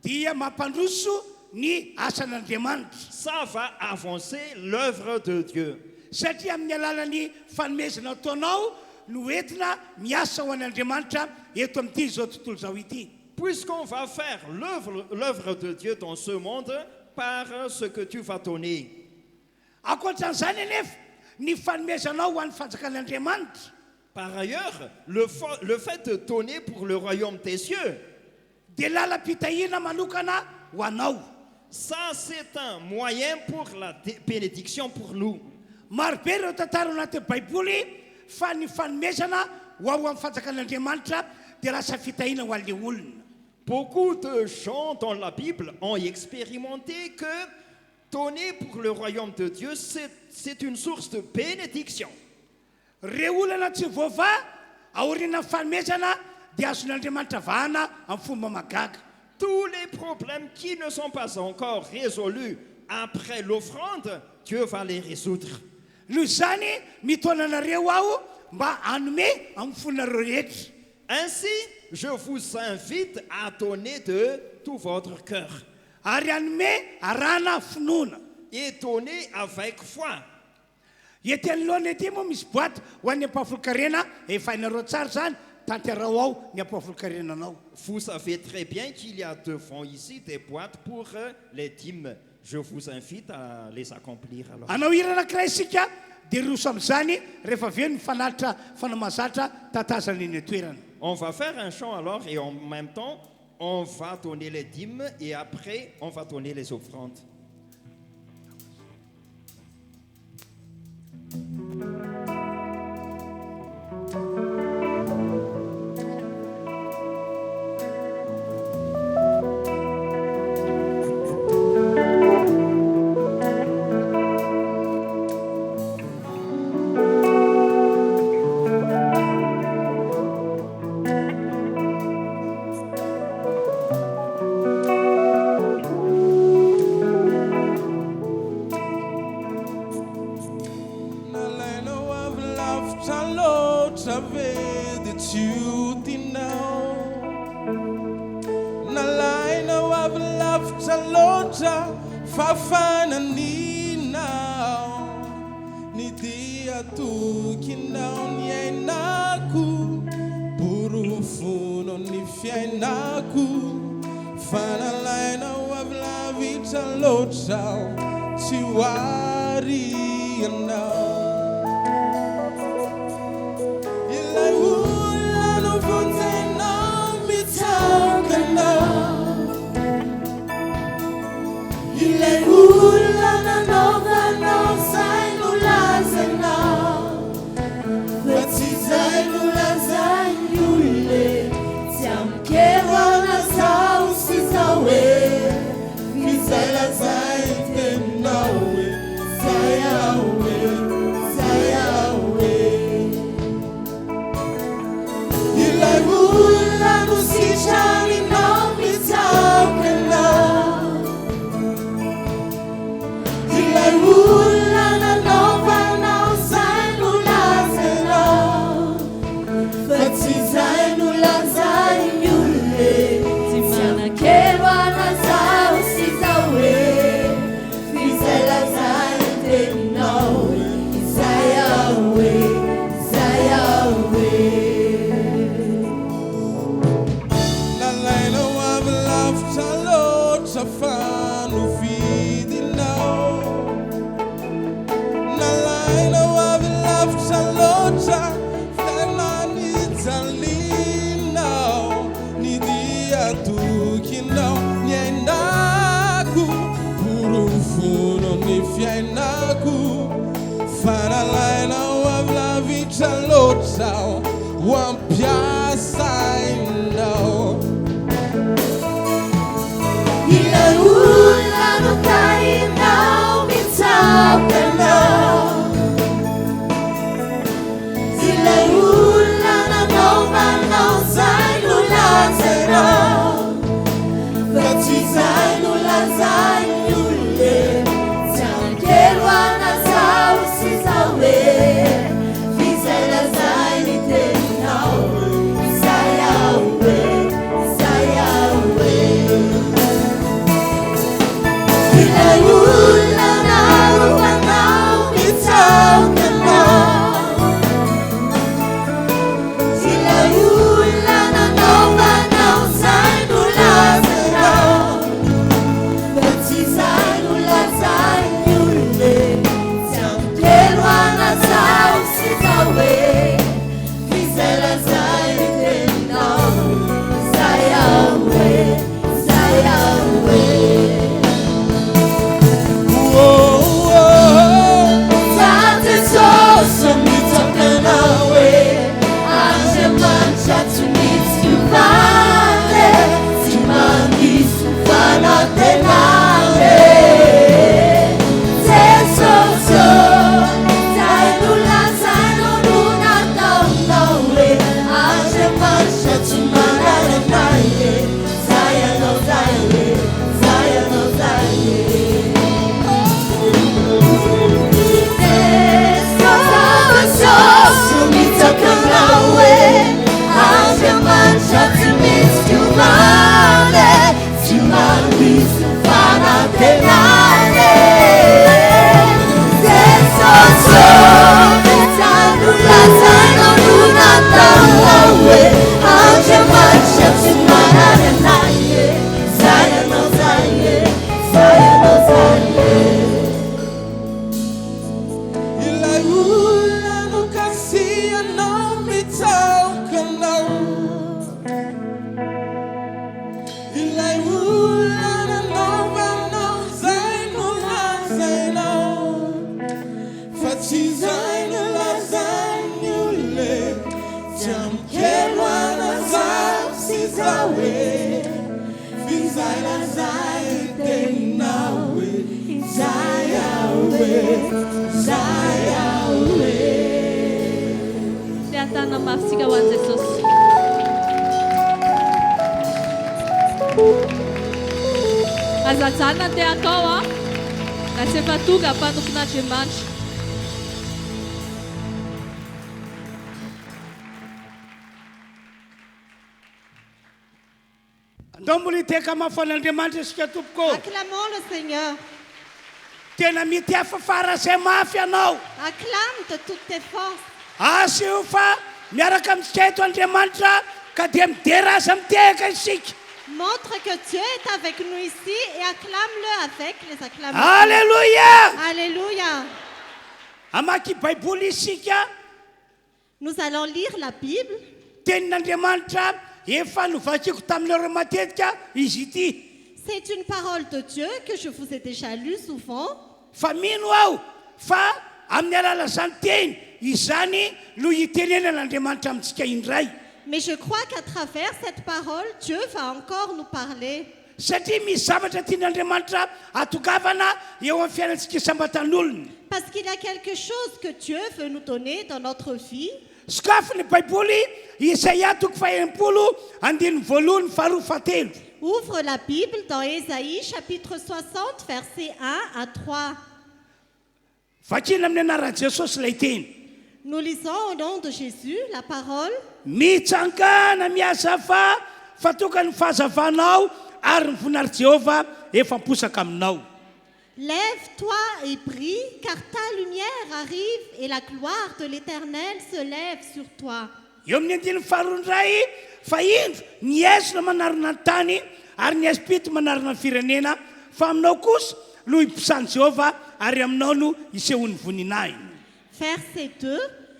dia mampandroso ny asan'Andriamanitra. ça va avancer l'œuvre de Dieu. Satria amin'ny alalan'ny fanomezana ataonao no entina miasa ho an'Andriamanitra eto amin'ity zao tontolo zao ity. Puisqu'on va faire l'œuvre de Dieu dans ce monde par ce que tu vas donner. Ankoatran'izany anefa ny fanomezanao ho an'ny fanjakan'Andriamanitra. Par ailleurs, le fait de donner pour le royaume des cieux, Dia lalam-pitahina manokana ho anao. ça c'est un moyen pour la bénédiction pour nous. Marobe ireo tantara anatin'ny baiboly fa ny fanomezana ho ao amin'ny fanjakan'Andriamanitra dia lasa fitahina ho an'ilay olona. Beaucoup de gens dans la Bible ont expérimenté que donner pour le royaume de Dieu, c'est une source de bénédiction. Reo olana tsy voava aoriana fanomezana dia azon'Andriamanitra vahana amin'ny fomba magaga. Tous les problèmes qui ne sont pas encore résolus après l'offrande, Dieu va les résoudre. Noho izany mitona anareo aho mba hanome amin'ny fonareo rehetra. Ainsi, je vous invite à donner de tout votre cœur Ary hanome arahana finoana. et donner avec foi. Ety anoloana ety moa misy boaty ho an'ny ampahafolokarena efa hainareo tsara zany tanterao ao ny ampahafolokarenanao. Vous savez très bien qu'il y a devant ici des boîtes pour les dîmes. Je vous invite à les accomplir alors. Anao hira anankiray isika dia roso amin'izany rehefa avy eo ny fanatitra fanamazatra tatazana eny toerana. On va faire un chant alors et en même temps, on va donner les dîmes et après, on va donner les offrandes. Ilai ula no fonte na mita safano vidinao nalainao avy lavitra loatra fiainanitsalinao nidiatokinao ny ainako porofono ny fiainako fa nalainao avy lavitra loatra ho ampiasainao. Ilay olona no tainao mitsakanao, ilay olona nanaovanao zay no lazainao, fa tsy zay no lazainy olona tsy ankelo anazao sy zao hoe fizay lazainy teninao izay ao hoe izay ao hoe. Ilay olona narovanao mitsakanao, ilay olona nanaovanao zay no lazainao, fa tsy zay no lazainy olona tsy ankelo anazao sy zao hoe fizay lazainy teninao izay ao hoe izay ao hoe. Siatana mafisika ho an'i Jesosy. Azajana andeha akao na tsy efa tonga mpanofon'Andriamanitra. Ndomboly teka mafan'Andriamanitra isika tompoko. Acclamons le Seigneur. Tena mity afafara zay mafy anao. Acclame de toutes tes forces. Asy io fa miaraka amintsika eto Andriamanitra ka dia mideraza mitehaka isika. Montre que Dieu est avec nous ici et acclame-le avec les acclamations. Alléluia. Alléluia. Amaky Baiboly isika. Nous allons lire la Bible. Tenin'Andriamanitra efa novakiko tamin'ireo matetika izy ity. C'est une parole de Dieu que je vous ai déjà lue souvent. Fa mino aho fa amin'ny alala zany teny izany no itenenan'Andriamanitra amintsika indray. Mais je crois qu'à travers cette parole, Dieu va encore nous parler. Satria misy zavatra tian'Andriamanitra atongavana eo amin'ny fiainantsika sambatan'olona. Parce qu'il y a quelque chose que Dieu veut nous donner dans notre vie. Sokafiny Baiboly Isaia 30:2-4. Ouvre la Bible dans Ésaïe chapitre 60 versets 1 à 3. Vakina amin'ny anaran'i Jesosy ilay teny. Nous lisons au nom de Jésus la parole. Mitsangana miazava fa tokony ny fahazavanao ary ny voninahitry Jéhovah efa miposaka aminao. Lève-toi et brille, car ta lumière arrive et la gloire de l'Éternel se lève sur toi. Eo amin'ny andininy faharoa indray fa indro ny Yesu manarona ny tany ary ny aspity manarana ny firenena fa aminao kosa no impisany Jéhovah ary aminao no isehon'ny voninahiny. Verset 2.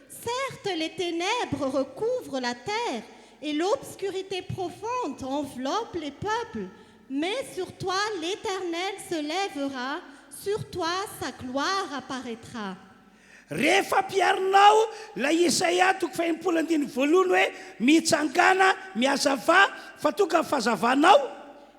Certes, les ténèbres recouvrent la terre et l'obscurité profonde enveloppe les peuples, mais sur toi l'Éternel se lèvera, sur toi sa gloire apparaîtra. Rehefa piarinao la Isaia 1:voalohany hoe mitsangana miazava fa tonga fahazavanao.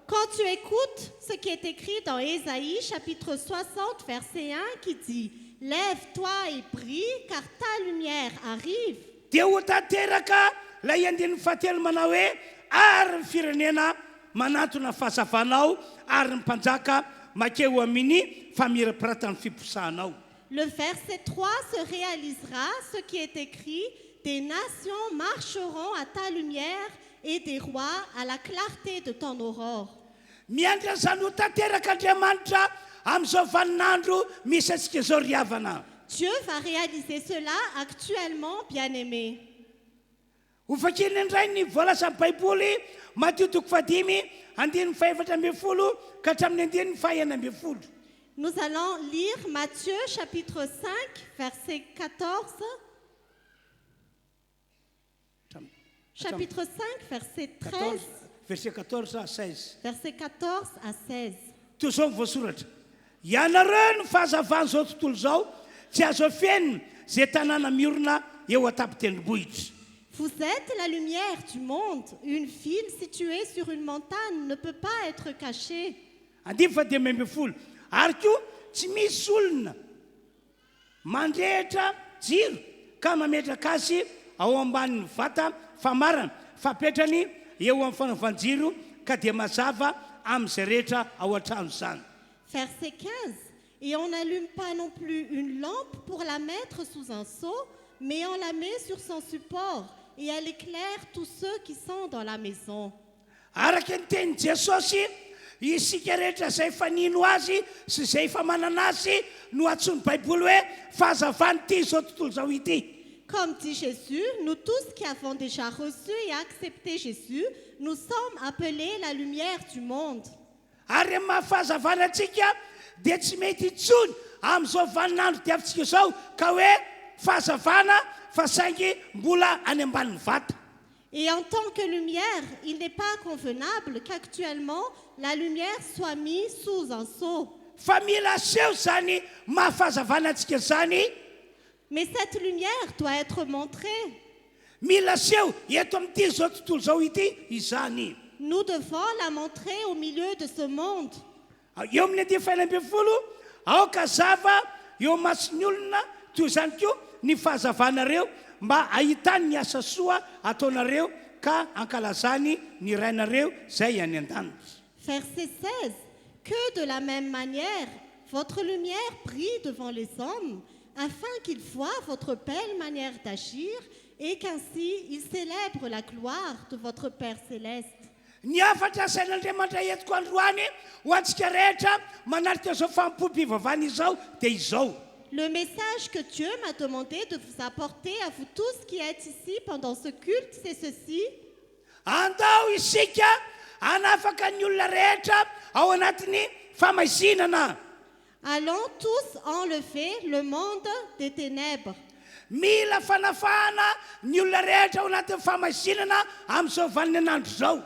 Quand tu écoutes ce qui est écrit dans Ésaïe chapitre 60 verset 1 qui dit « Lève-toi et brille car ta lumière arrive » dia ho tanteraka la andin'ny fahatelo manao hoe ary ny firenena manatona fahazavanao ary ny mpanjaka makeo amin'ny famirapiratany fiposahanao. Le verset 3 se réalisera ce qui est écrit « Des nations marcheront à ta lumière et des rois à la clarté de ton aurore ». Miandra zany ho tanteraka Andriamanitra amin'izao vaninandro misy antsika zao riavana. Dieu va réaliser cela actuellement, bien-aimés. Ho fakiny indray ny voalaza ny Baiboly Matthieu 5:4-10 ka hatramin'ny 10:1. Nous allons lire Matthieu chapitre 5 verset 14. Chapitre 5 verset 13. Verset 14 à 16. Verset 14 à 16. Toy izao ny voasoratra. Ianareo ny fahazavana zao tontolo zao tsy azo fenina zay tanàna miorina eo an-tampon-tendrombohitra. Vous êtes la lumière du monde. Une ville située sur une montagne ne peut pas être cachée. 10:12. Ary koa tsy misy olona mandrehitra jiro ka mametraka azy ao ambanin'ny vata famarana fapetrany eo amin'ny fanaovanjiro ka dia mazava amin'izay rehetra ao an-trano zany. Verset 15. Et on n'allume pas non plus une lampe pour la mettre sous un seau, mais on la met sur son support et elle éclaire tous ceux qui sont dans la maison. Araka ny tenin'i Jesosy isika rehetra zay fanino azy sy zay fa manana azy no antsoin'ny Baiboly hoe fahazavany ity zao tontolo zao ity. Comme dit Jésus, nous tous qui avons déjà reçu et accepté Jésus, nous sommes appelés la lumière du monde. Ary amin'ny mahafahazavana antsika dia tsy mety intsony amin'izao vaninandro diavintsika zao ka hoe fahazavana fa saingy mbola any ambanin'ny vata. Et en tant que lumière, il n'est pas convenable qu'actuellement la lumière soit mise sous un seau. Fa mila seho zany mahafahazavana antsika zany. Mais cette lumière doit être montrée. Mila seho eto amin'ity zao tontolo zao ity izany. Nous devons la montrer au milieu de ce monde. Eo amin'ny 10:12 aoka zava eo mason'ny olona toy izany koa ny fahazavana mba ahitany ny asa soa ataonareo ka ankalazany ny rainareo zay any an-danitra. Verset 16. Que de la même manière, votre lumière brille devant les hommes, afin qu'ils voient votre belle manière d'agir et qu'ainsi ils célèbrent la gloire de votre Père céleste. Ny afatra sain'Andriamanitra etiko androany ho antsika rehetra manarika zao fampom-pivavana izao dia izao. Le message que Dieu m'a demandé de vous apporter à vous tous qui êtes ici pendant ce culte, c'est ceci. Andao isika hanafaka ny olona rehetra ao anatin'ny famaisinana. Allons tous enlever le monde des ténèbres. Mila fanafahana ny olona rehetra ao anatin'ny famaisinana amin'izao vaninanandro zao.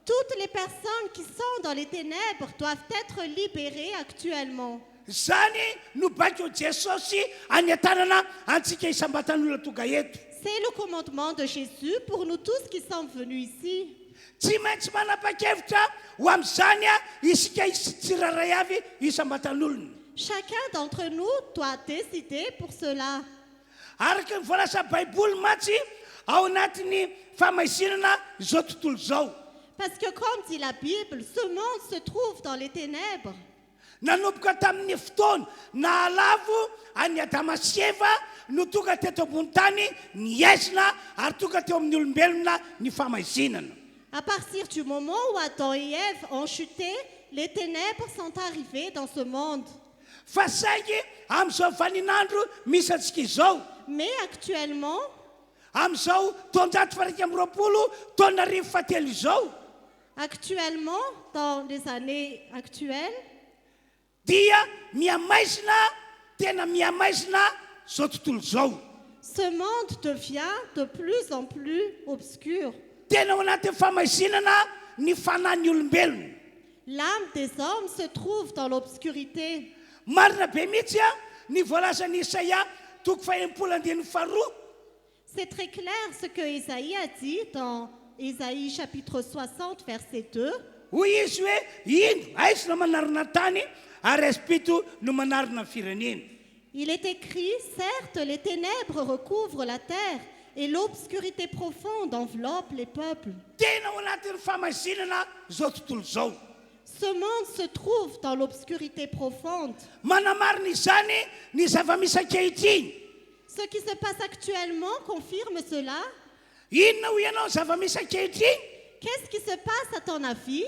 Toutes les personnes qui sont dans les ténèbres doivent être libérées actuellement. Zany no baiko Jesosy any an-tanana antsika isam-batan'olona tonga eto. C'est le commandement de Jésus pour nous tous qui sommes venus ici. Tsy maintsy manapa-kevitra ho amin'izany isika tsiraray avy isam-batan'olona. Chacun d'entre nous doit décider pour cela. Araka ny voalaza Baiboly matsy ao anatin'ny famaisinana zao tontolo zao. Parce que comme dit la Bible, ce monde se trouve dans les ténèbres. Nanomboka tamin'ny fotoana nahalavo any Adama sy Eva no tonga teto ambony tany niaisina ary tonga teo amin'ny olombelona ny famaisinana. À partir du moment où Adam et Ève ont chuté, les ténèbres sont arrivées dans ce monde. Fa saingy amin'izao vaninandro misy antsika izao. Mais actuellement, amin'izao taonjato 2020 taona 2017 izao. Actuellement, dans les années actuelles, dia miamaizina tena miamaizina zao tontolo zao. ce monde devient de plus en plus obscur. Tena ao anatin'ny famaizinana ny fanahy olombelona. L'âme des hommes se trouve dans l'obscurité. Marina be mihitsy a ny voalazan'ny Isaia toko faha-enimpolo andiny faharoa. C'est très clair ce que Isaïe a dit dans Isaïe chapitre 60, verset 2. Hoy izy hoe ino aizy no manarina tany ary Espito no manarina firenena. Il est écrit, certes, les ténèbres recouvrent la terre et l'obscurité profonde enveloppe les peuples. Tena ao anatin'ny famaizinana zao tontolo zao. Ce monde se trouve dans l'obscurité profonde. Manamarina izany ny zava-misy ankehitriny. Ce qui se passe actuellement confirme cela. Inona ho ianao zava-misy ankehitriny? Qu'est-ce qui se passe à ton avis?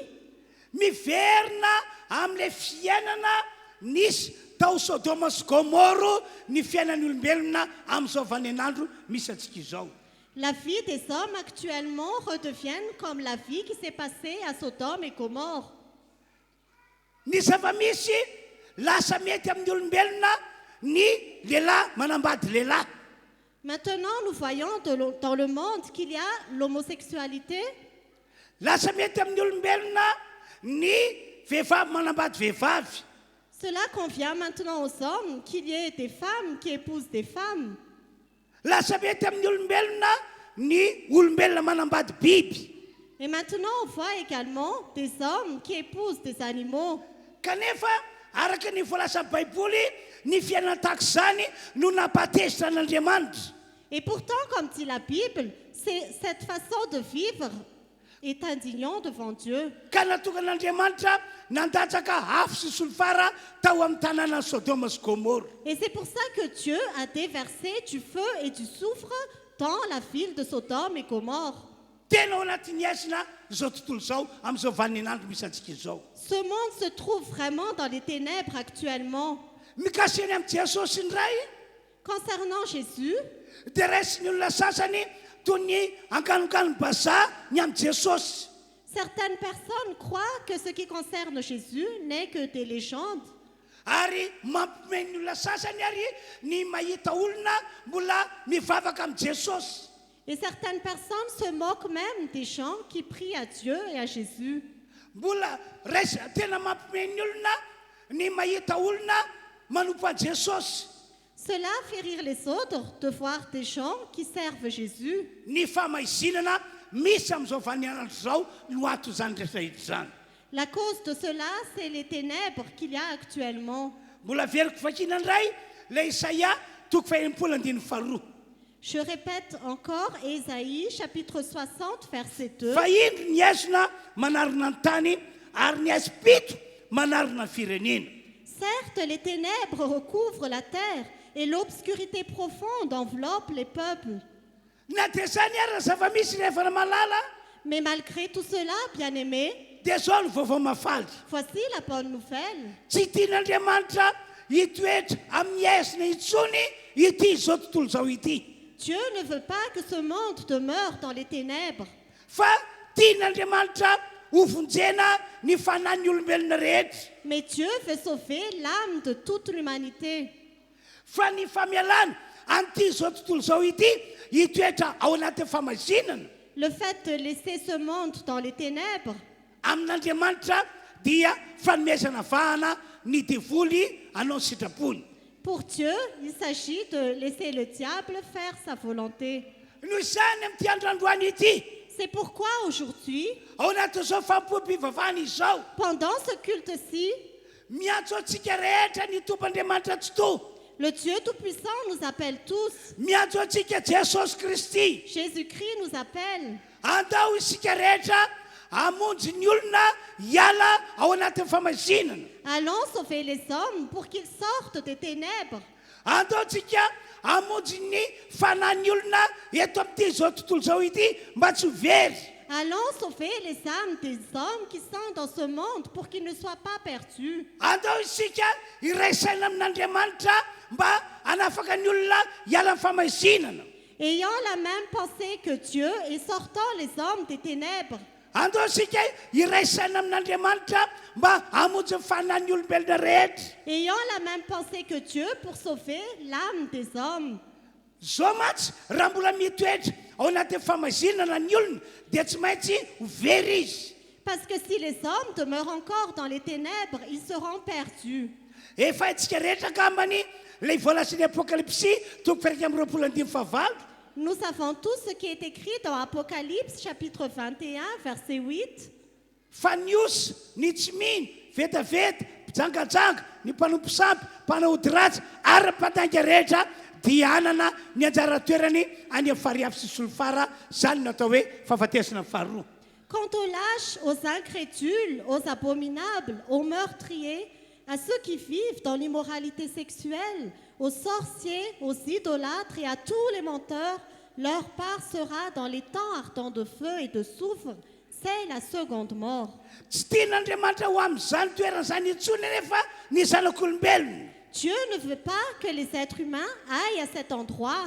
Miverina amin'ilay fiainana nisy tao Sodoma sy Gomoro ny fiainan'ny olombelona amin'izao vaninandro misy antsika izao. La vie des hommes actuellement redeviennent comme la vie qui s'est passée à Sodome et Gomorre. Ny zava-misy lasa mety amin'ny olombelona ny lehilahy manambady lehilahy. Maintenant, nous voyons dans le monde qu'il y a l'homosexualité. Lasa mety amin'ny olombelona ny vehivavy manambady vehivavy. Cela convient maintenant aux hommes qu'il y ait des femmes qui épousent des femmes. Lasa mety amin'ny olombelona ny olombelona manambady biby. Et maintenant, on voit également des hommes qui épousent des animaux. Kanefa araka ny voalasan'ny Baiboly ny fiainana tahaka izany no napatezitra an'Andriamanitra. Et pourtant, comme dit la Bible, cette façon de vivre est indignant devant Dieu. Ka natokan'Andriamanitra nandatsaka afo sy solofara tao amin'ny tanàna Sodoma sy Gomora. Et c'est pour ça que Dieu a déversé du feu et du soufre dans la ville de Sodome et Gomorre. Tena ao anatin'ny aizina zao tontolo zao amin'izao vaninandro misy antsika izao. Ce monde se trouve vraiment dans les ténèbres actuellement. Mikasiny amin'ny Jesosy indray Concernant Jésus, dia raisin'ny olona sasany toy ny anganonganom-bazaha ny amin'ny Jesosy. certaines personnes croient que ce qui concerne Jésus n'est que des légendes. Ary mampiomehy ny olona sasany ary ny mahita olona mbola mivavaka amin'ny Jesosy. Et certaines personnes se moquent même des gens qui prient à Dieu et à Jésus. Mbola tena mampiomehy ny olona ny mahita olona manompo a Jesosy. Cela fait rire les autres de voir des gens qui servent Jésus. Ny famaizinana misy amin'izao vaninandro zao no ato zany rehetra hita zany. La cause de cela, c'est les ténèbres qu'il y a actuellement. Mbola veriko vakina indray le Isaia toko faha-enimpolo andiny faharoa. Je répète encore Ésaïe chapitre 60 verset 2. Fa indro ny aizina manarina ny tany ary ny Espito manarina ny firenena. Certes, les ténèbres recouvrent la terre et l'obscurité profonde enveloppe les peuples. Na dia zany ary zava-misy rehefa malala Mais malgré tout cela, bien-aimés, dia zao ny vaovao mafaly. voici la bonne nouvelle. Tsy tian'Andriamanitra hitoetra amin'ny aizina intsony ity zao tontolo zao ity. Dieu ne veut pas que ce monde demeure dans les ténèbres. Fa tian'Andriamanitra hovonjena ny fanahin'ny olombelona rehetra. Mais Dieu veut sauver l'âme de toute l'humanité. Fa ny famialana an'ity zao tontolo zao ity hitoetra ao anatin'ny famazinana Le fait de laisser ce monde dans les ténèbres, amin'Andriamanitra dia fanomezana vahana ny devoly anao ny sitrapony. pour Dieu, il s'agit de laisser le diable faire sa volonté. Noho izany amin'ity androandroany ity C'est pourquoi aujourd'hui, ao anatin'izao fampoam-pivavahana izao pendant ce culte-ci, miantso antsika rehetra ny tompoandriamanitra tsoto. le Dieu Tout-Puissant nous appelle tous. Miantso antsika Jesosy Kristy. Jésus-Christ nous appelle. Andao isika rehetra hamonjy ny olona hiala ao anatin'ny famazinana. Allons sauver les hommes pour qu'ils sortent des ténèbres. Andao tsika hamonjy ny fanahin'ny olona eto amin'ity zao tontolo zao ity mba tsy ho very. Allons sauver les âmes des hommes qui sont dans ce monde pour qu'ils ne soient pas perdus. Andao isika iraisaina amin'Andriamanitra mba hanafaka ny olona hiala amin'ny famazinana. Ayant la même pensée que Dieu et sortant les hommes des ténèbres. andao sika iraisana amin'Andriamanitra mba hamonjy ny fanan'ny olombelona rehetra. ayant la même pensée que Dieu pour sauver l'âme des hommes. Zao mantsy raha mbola mitoetra ao anaty famazinana ny olona dia tsy maintsy ho very izy. Parce que si les hommes demeurent encore dans les ténèbres, ils seront perdus. Efa haintsika rehetra kambany ilay voalasin'ny apokalypsy toko fairaka amby roapolo andimy fahavalo. Nous savons tous ce qui est écrit dans Apocalypse chapitre 21 verset 8. Fa ny osy ny tsy miny vetaveta mpijangajanga ny mpanompo sampy mpanahody ratsy ary mpatanga rehetra dia anana ny anjara toerany any amin'ny fariafy sy solofara, zany natao hoe fahafatesana ny faharoa. Quant aux lâches, aux incrédules, aux abominables, aux meurtriers, à ceux qui vivent dans l'immoralité sexuelle, aux sorciers, aux idolâtres et à tous les menteurs, leur part sera dans les temps ardents de feu et de soufre. C'est la seconde mort. Tsy tian'Andriamanitra ho amin'izany toerana zany intsony nefa ny zanak'olombelona. Dieu ne veut pas que les êtres humains aillent à cet endroit.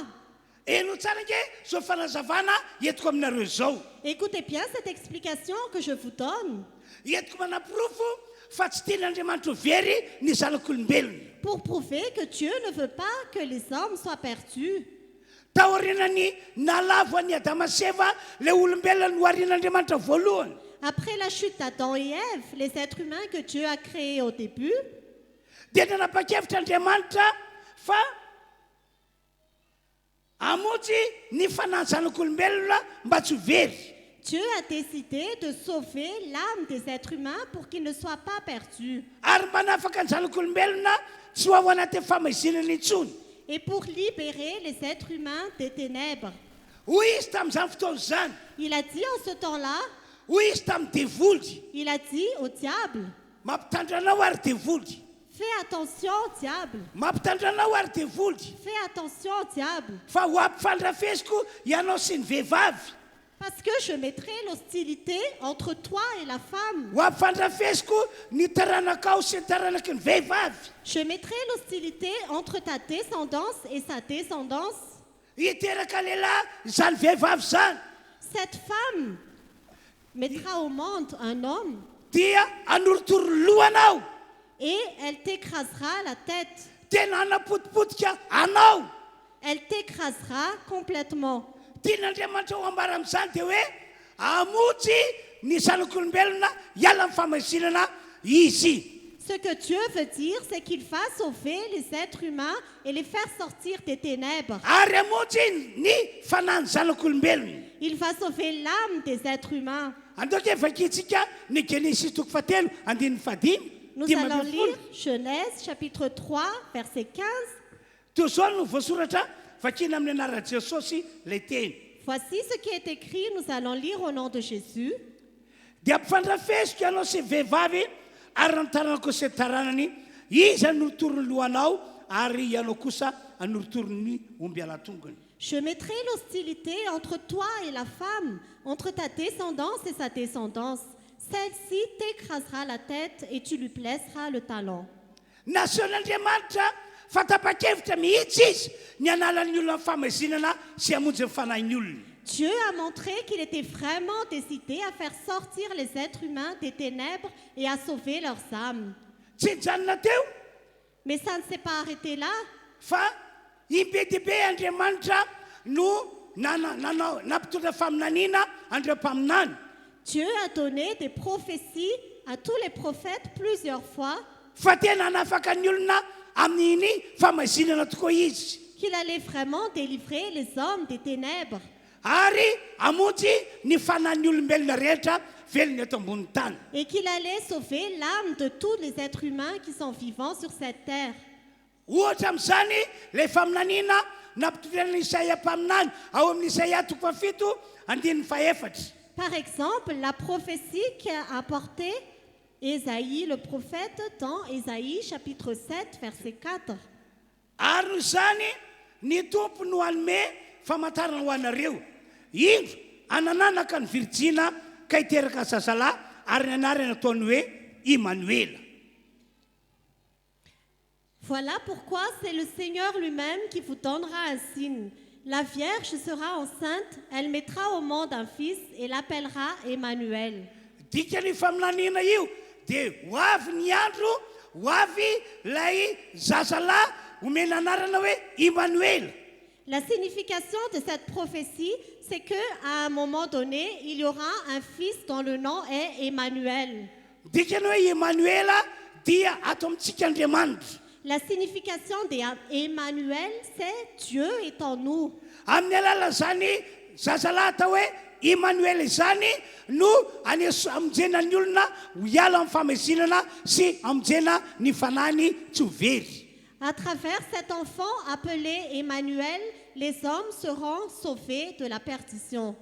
Eno tsara nge zao fanazavana entiko aminareo zao. Écoutez bien cette explication que je vous donne. Entiko manampirofo fa tsy tian'Andriamanitra ho very ny zanak'olombelona. Pour prouver que Dieu ne veut pas que les hommes soient perdus. Taorinany nalavo an'i Adama sy Eva le olombelona no arian'Andriamanitra voalohany. Après la chute d'Adam et Ève, les êtres humains que Dieu a créés au début, Dia nanapa-kevitra Andriamanitra fa hamonjy ny fanahy zanak'olombelona mba tsy ho very. Dieu a décidé de sauver l'âme des êtres humains pour qu'ils ne soient pas perdus. Ary mba nafaka ny zanak'olombelona tsy ho ao anaty famazinana intsony. Et pour libérer les êtres humains des ténèbres. Hoy izy tamin'izany fotoana zany. Il a dit en ce temps-là, Hoy izy tamin'ny devoly. il a dit au diable, Mampitandranao ary devoly. fais attention au diable, Mampitandranao ary devoly. fais attention au diable, Fa ho ampifandrafesiko ianao sy ny vehivavy. parce que je mettrai l'hostilité entre toi et la femme. Ho ampifandrafesiko ny taranakao sy ny taranaky ny vehivavy. Je mettrai l'hostilité entre ta descendance et sa descendance. Hiteraka lehilahy zany vehivavy zany. Cette femme mettra au monde un homme Dia anorotoro lohanao. et elle t'écrasera la tête. Tena anapotipotika anao. Elle t'écrasera complètement. Tian'Andriamanitra ho ambara amin'izany dia hoe hamonjy ny zanak'olombelona hiala amin'ny famasinana izy. Ce que Dieu veut dire, c'est qu'il va sauver les êtres humains et les faire sortir des ténèbres. Ary hamonjy ny fanahy ny zanak'olombelona. Il va sauver l'âme des êtres humains. Andoka vakintsika ny Genesis toko fahatelo andininy fahadimy. Nous dimy allons ambin'ny folo. lire Genèse chapitre 3, verset 15. Toy izao no voasoratra vakina amin'ny anaran'i Jesosy ilay teny. Voici ce qui est écrit, nous allons lire au nom de Jésus. Dia ampifandrafesiko ianao sy vehivavy ary ny taranako sy taranany, izy anorotoro ny lohanao ary ianao kosa anorotoro ny omby alatongany. Je mettrai l'hostilité entre toi et la femme, entre ta descendance et sa descendance. Celle-ci t'écrasera la tête et tu lui blesseras le talon. Nasion'Andriamanitra fatapa-kevitra mihitsy izy ny analan'ny olona amin'ny famazinana sy hamonjy ny fanahin'ny olona. Dieu a montré qu'il était vraiment décidé à faire sortir les êtres humains des ténèbres et à sauver leurs âmes. Tsy nijanona teo Mais ça ne s'est pas arrêté là. fa ibe-dehibe Andriamanitra no nampitondra faminaniana andreo mpaminany. Dieu a donné des prophéties à tous les prophètes plusieurs fois Fa tena hanafaka ny olona amin'iny famazinana tokoa izy. qu'il allait vraiment délivrer les hommes des ténèbres Ary hamonjy ny fanahin'ny olombelona rehetra velony eto ambony tany. et qu'il allait sauver l'âme de tous les êtres humains qui sont vivants sur cette terre. Ohatra amin'izany ilay faminaniana nampitondran'ny Isaia mpaminany ao amin'ny Isaia toko fafito andininy faefatra. Par exemple, la prophétie qu'a apportée Ésaïe le prophète dans Ésaïe chapitre 7 verset 4. Ary noho izany ny tompo no hanome famantarana ho anareo. Indro anananaka ny Virjina ka hiteraka zazalahy ary ny anarany ataony hoe Emmanuel. Voilà pourquoi c'est le Seigneur lui-même qui vous donnera un signe. La Vierge sera enceinte, elle mettra au monde un fils et l'appellera Emmanuel. Dikany faminaniana io dia ho avy ny andro ho avy lay zazalahy omena anarana hoe Emmanuel. La signification de cette prophétie, c'est qu'à un moment donné, il y aura un fils dont le nom est Emmanuel. Dikany hoe Emmanuela dia ato amintsika Andriamanitra. La signification d'Emmanuel, c'est Dieu est en nous. Amin'ny alala zany zazalahy atao hoe Emmanuel zany no amonjena ny olona ho hiala amin'ny famezinana sy amonjena ny fanahy tsy ho very. À travers cet enfant appelé Emmanuel, les hommes seront sauvés de la perdition.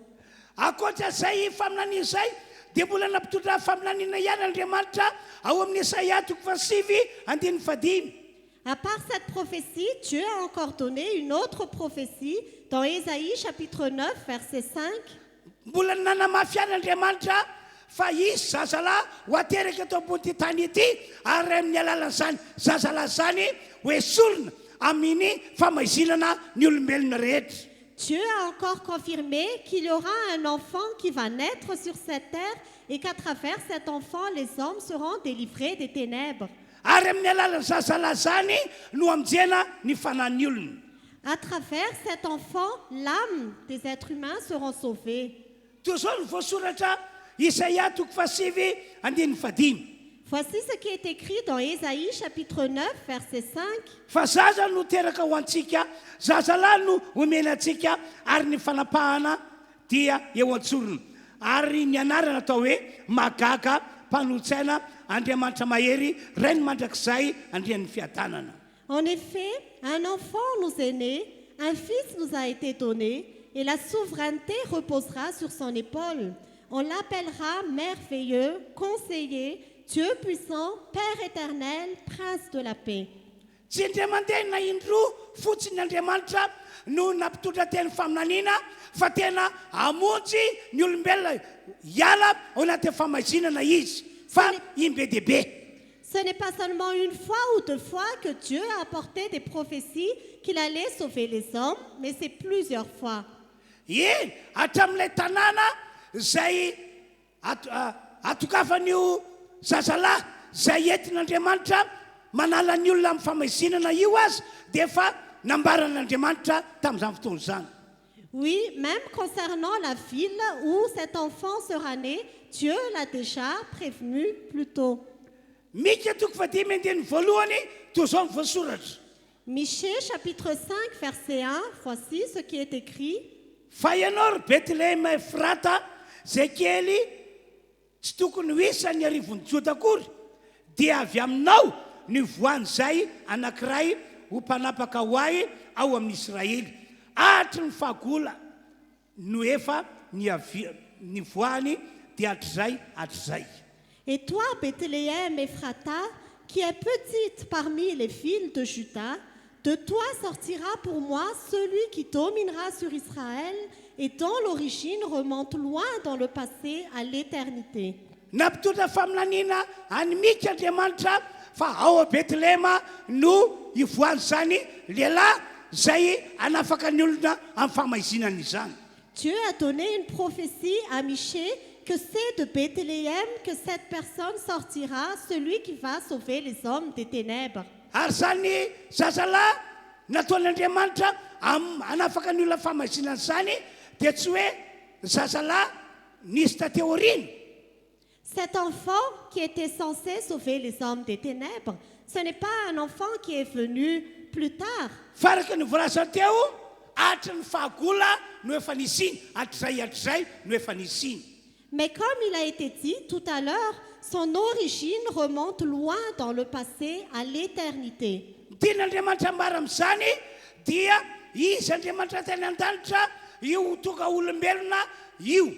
Akoatra zay faminaniana izay dia mbola nampitondra faminaniana ihany Andriamanitra ao amin'ny Isaia 5:15. À part cette prophétie, Dieu a encore donné une autre prophétie dans Ésaïe chapitre 9, verset 5. Mbola nanamafy ihany Andriamanitra fa izy zazalahy ho ateraka eto ambony tany ity ary amin'ny alalan'izany zazalahy zany hoesorina amin'ny famazinana ny olombelona rehetra. Dieu a encore confirmé qu'il y aura un enfant qui va naître sur cette terre et qu'à travers cet enfant, les hommes seront délivrés des ténèbres. Ary amin'ny alalan'ny zazalahy zany no amonjena ny fanahin'ny olona. À travers cet enfant, l'âme des êtres humains seront sauvés. Toy izao ny voasoratra Isaia 5:15. Voici ce qui est écrit dans Ésaïe chapitre 9, verset 5. Fa zaza no teraka ho antsika, zazalahy no omena antsika ary ny fanapahana dia eo an-tsorona. Ary ny anarana atao hoe Magaga, mpanotsaina, Andriamanitra mahery, Rainy mandrakizay, Andrian'ny fiadanana. En effet, un enfant nous est né, un fils nous a été donné, et la souveraineté reposera sur son épaule. On l'appellera merveilleux, conseiller, Dieu puissant, Père éternel, Prince de la paix. Tsy indray mandeha na indroa fotsiny Andriamanitra no nampitondra teny faminaniana fa tena hamonjy ny olombelona hiala ao anaty famazinana izy fa imbe dehibe. Ce n'est pas seulement une fois ou deux fois que Dieu a apporté des prophéties qu'il allait sauver les hommes, mais c'est plusieurs fois. Eny hatramin'ilay tanàna izay atokafan'io zazalahy izay entin'Andriamanitra manala ny olona amin'ny famazinana io azy dia efa nambaran'Andriamanitra tamin'izany fotoana izany. Oui, même concernant la ville où cet enfant sera né, Dieu l'a déjà prévenu plus tôt. Mika 5:2 toy izao ny voasoratra. Michée chapitre 5 verset 1, voici ce qui est écrit. Fa ianao ry Betlehema Efrata, zay kely tsy tokony ho isan'ny arivon'ny Joda akory, dia avy aminao ny voany zay anankiray ho mpanapaka ho ahy ao amin'ny Israely. Hatry ny fahagola no efa ny voany dia hatrizay. Et toi, Bethléem Ephrata, qui est petite parmi les villes de Juda, de toi sortira pour moi celui qui dominera sur Israël et dont l'origine remonte loin dans le passé à l'éternité. Nampitondra faminaniana any mika Andriamanitra fa ao a Betlehema no ivoany zany lehilahy zay anafaka ny olona amin'ny famazinana izany. Dieu a donné une prophétie à Michée que c'est de Bethléem que cette personne sortira, celui qui va sauver les hommes des ténèbres. Ary zany zazalahy nataon'Andriamanitra anafaka ny olona famazinana zany dia tsy hoe zazalahy nisy tateo aoriana. Cet enfant qui était censé sauver les hommes des ténèbres, ce n'est pas un enfant qui est venu plus tard. Faraka ny voalazany teo hatry ny fahagola no efa nisiny, hatrizay no efa nisiny. Mais comme il a été dit tout à l'heure, son origine remonte loin dans le passé à l'éternité. Tian'Andriamanitra ambara amin'izany dia izy Andriamanitra teny an-danitra io toka olombelona io.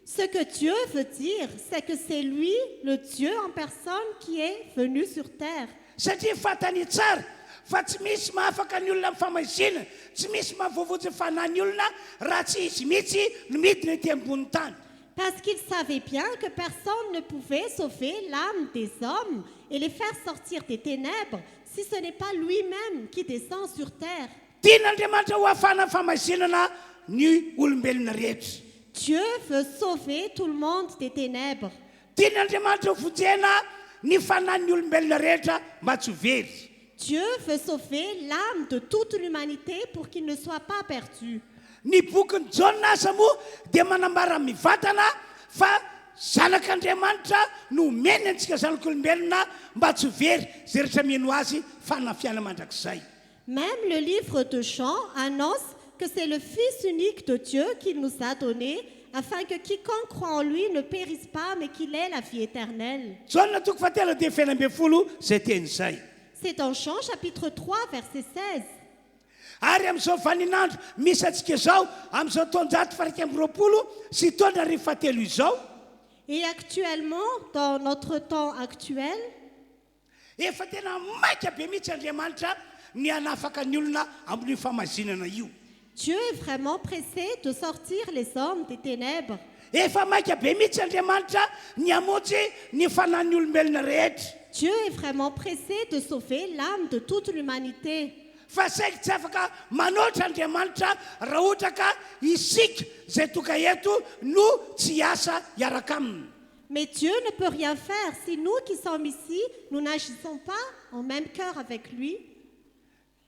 Ce que Dieu veut dire, c'est que c'est lui, le Dieu en personne, qui est venu sur terre. Satria fantany tsara fa tsy misy mahafaka ny olona amin'ny famazinana, tsy misy mahavoavotsy fanahin'ny olona raha tsy izy mihitsy no midina ety ambony tany. Parce qu'il savait bien que personne ne pouvait sauver l'âme des hommes et les faire sortir des ténèbres si ce n'est pas lui-même qui descend sur terre. tian'andriamanitra ho afana famasinana ny olombelona rehetra. Dieu veut sauver tout le monde des ténèbres. Tian'andriamanitra ho vojena ny fanan'ny olombelona rehetra mba tsy ho very. Dieu veut sauver l'âme de toute l'humanité pour qu'il ne soit pas perdu. Ny bokin'ny Jonasa moa dia manambara mivatana fa zanak'andriamanitra no omeny antsika zanak'olombelona mba tsy ho very zay rehetra mieno azy fanafiana mandrakizay. Même le livre de Jean annonce que c'est le Fils unique de Dieu qu'il nous a donné, afin que quiconque croit en lui ne périsse pas, mais qu'il ait la vie éternelle. Jaona toko fahatelo dia feno ambin'ny folo zay teny izay. C'est dans Jean chapitre 3, verset 16. Ary amin'izao vaninandro misy antsika izao amin'izao taonjato faharaiky amby roapolo sy taona arivo fahatelo izao. Et actuellement, dans notre temps actuel, efa tena maika be mihitsy Andriamanitra ny hanafaka ny olona amin'ny famazinana io. Dieu est vraiment pressé de sortir les hommes des ténèbres. Efa maika be mihitsy Andriamanitra ny hamotsy ny fanan'ny olombelona rehetra. Dieu est vraiment pressé de sauver l'âme de toute l'humanité. Fa saika tsy afaka manoatra Andriamanitra raha ohatra ka isika zay toka eto no tsy hiasa hiaraka aminy. Mais Dieu ne peut rien faire si nous qui sommes ici, nous n'agissons pas en même cœur avec lui.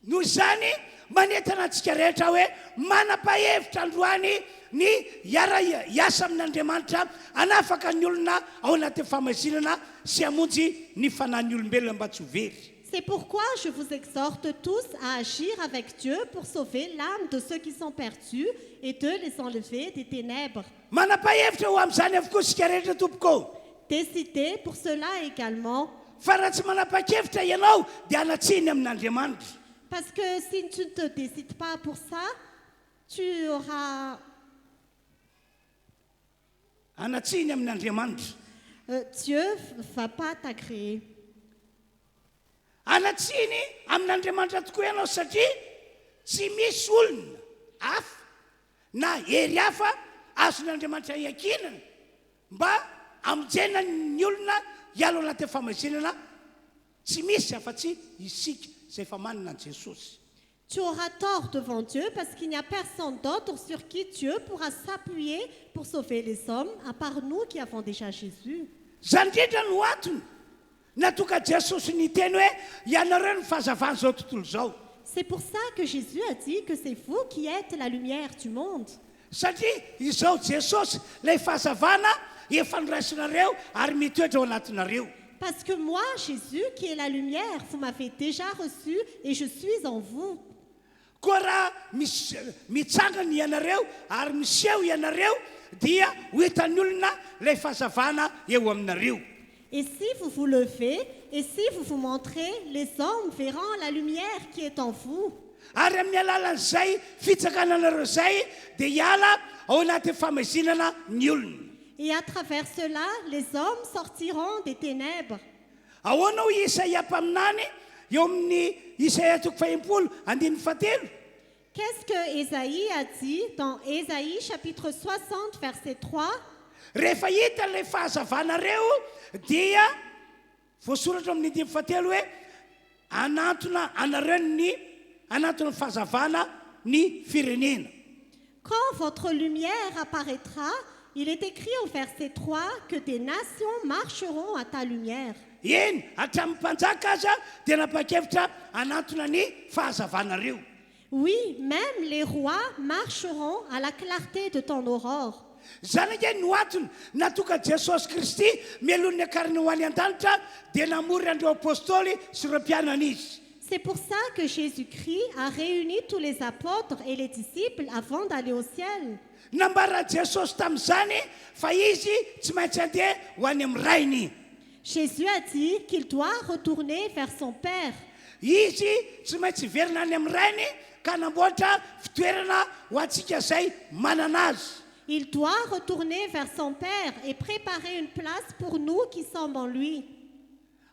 Noho izany manentana antsika rehetra hoe manapa-hevitra androany ny hiasa amin'Andriamanitra hanafaka ny olona ao anaty famasinana sy hamonjy ny fanan'ny olombelona mba tsy ho very. C'est pourquoi je vous exhorte tous à agir avec Dieu pour sauver l'âme de ceux qui sont perdus et de les enlever des ténèbres. Manapa-hevitra ho amin'izany avokoa isika rehetra tompoko. Décidez pour cela également. Fa raha tsy manapa-kevitra ianao dia hanatsiny amin'Andriamanitra. Parce que si tu ne te décides pas pour ça, tu auras... Hanatsiny amin'Andriamanitra. Dieu ne va pas t'agréer. Hanatsiny amin'Andriamanitra tokoa ianao satria tsy misy olona hafa na hery hafa azon'Andriamanitra iankinana mba amonjena ny olona hialo anaty famasinana tsy misy afa-tsy isika zay efa manana an Jesosy. Tu auras tort devant Dieu parce qu'il n'y a personne d'autre sur qui Dieu pourra s'appuyer pour sauver les hommes, à part nous qui avons déjà Jésus. Zany indrindra no antony natoka Jesosy ny teny hoe ianareo ny fahazavana zao tontolo zao. C'est pour ça que Jésus a dit que c'est vous qui êtes la lumière du monde. Satria izao Jesosy ilay fahazavana efa noraisinareo ary mitoetra ao anatinareo. Parce que moi, Jésus, qui est la lumière, vous m'avez déjà reçu et je suis en vous. Koa raha mitsangana ianareo ary miseho ianareo dia ho hitan'ny olona ilay fahazavana eo aminareo. Et si vous vous levez et si vous vous montrez, les hommes verront la lumière qui est en vous. Ary amin'ny alalan'izay fitsakananareo izay dia hiala ao anaty famasinana ny olona. Et à travers cela, les hommes sortiront des ténèbres. Ahoana ho Isaia mpaminany eo amin'ny Isaia toko fahimpolo andininy fahatelo. Qu'est-ce que Ésaïe a dit dans Ésaïe chapitre 60 verset 3? Rehefa hita ilay fahazavanareo dia voasoratra amin'ny andininy fahatelo hoe anatona anareo ny anatona fahazavana ny firenena. Quand votre lumière apparaîtra, il est écrit au verset 3 que des nations marcheront à ta lumière. Eny, hatramin'ny mpanjaka aza dia napakevitra anatona ny fahazavanareo. Oui, même les rois marcheront à la clarté de ton aurore. Zany hoe no antony natoka Jesosy Kristy mielon'ny akariny ho any an-danitra dia namory andreo apôstôly sy ireo mpianana izy. C'est pour ça que Jésus-Christ a réuni tous les apôtres et les disciples avant d'aller au ciel. Nambara Jesosy tamin'izany fa izy tsy maintsy andeha ho any amin'ny rainy. Jésus a dit qu'il doit retourner vers son Père. Izy tsy maintsy verina any amin'ny rainy ka namboatra fitoerana ho antsika izay manana azy. Il doit retourner vers son Père et préparer une place pour nous qui sommes en lui.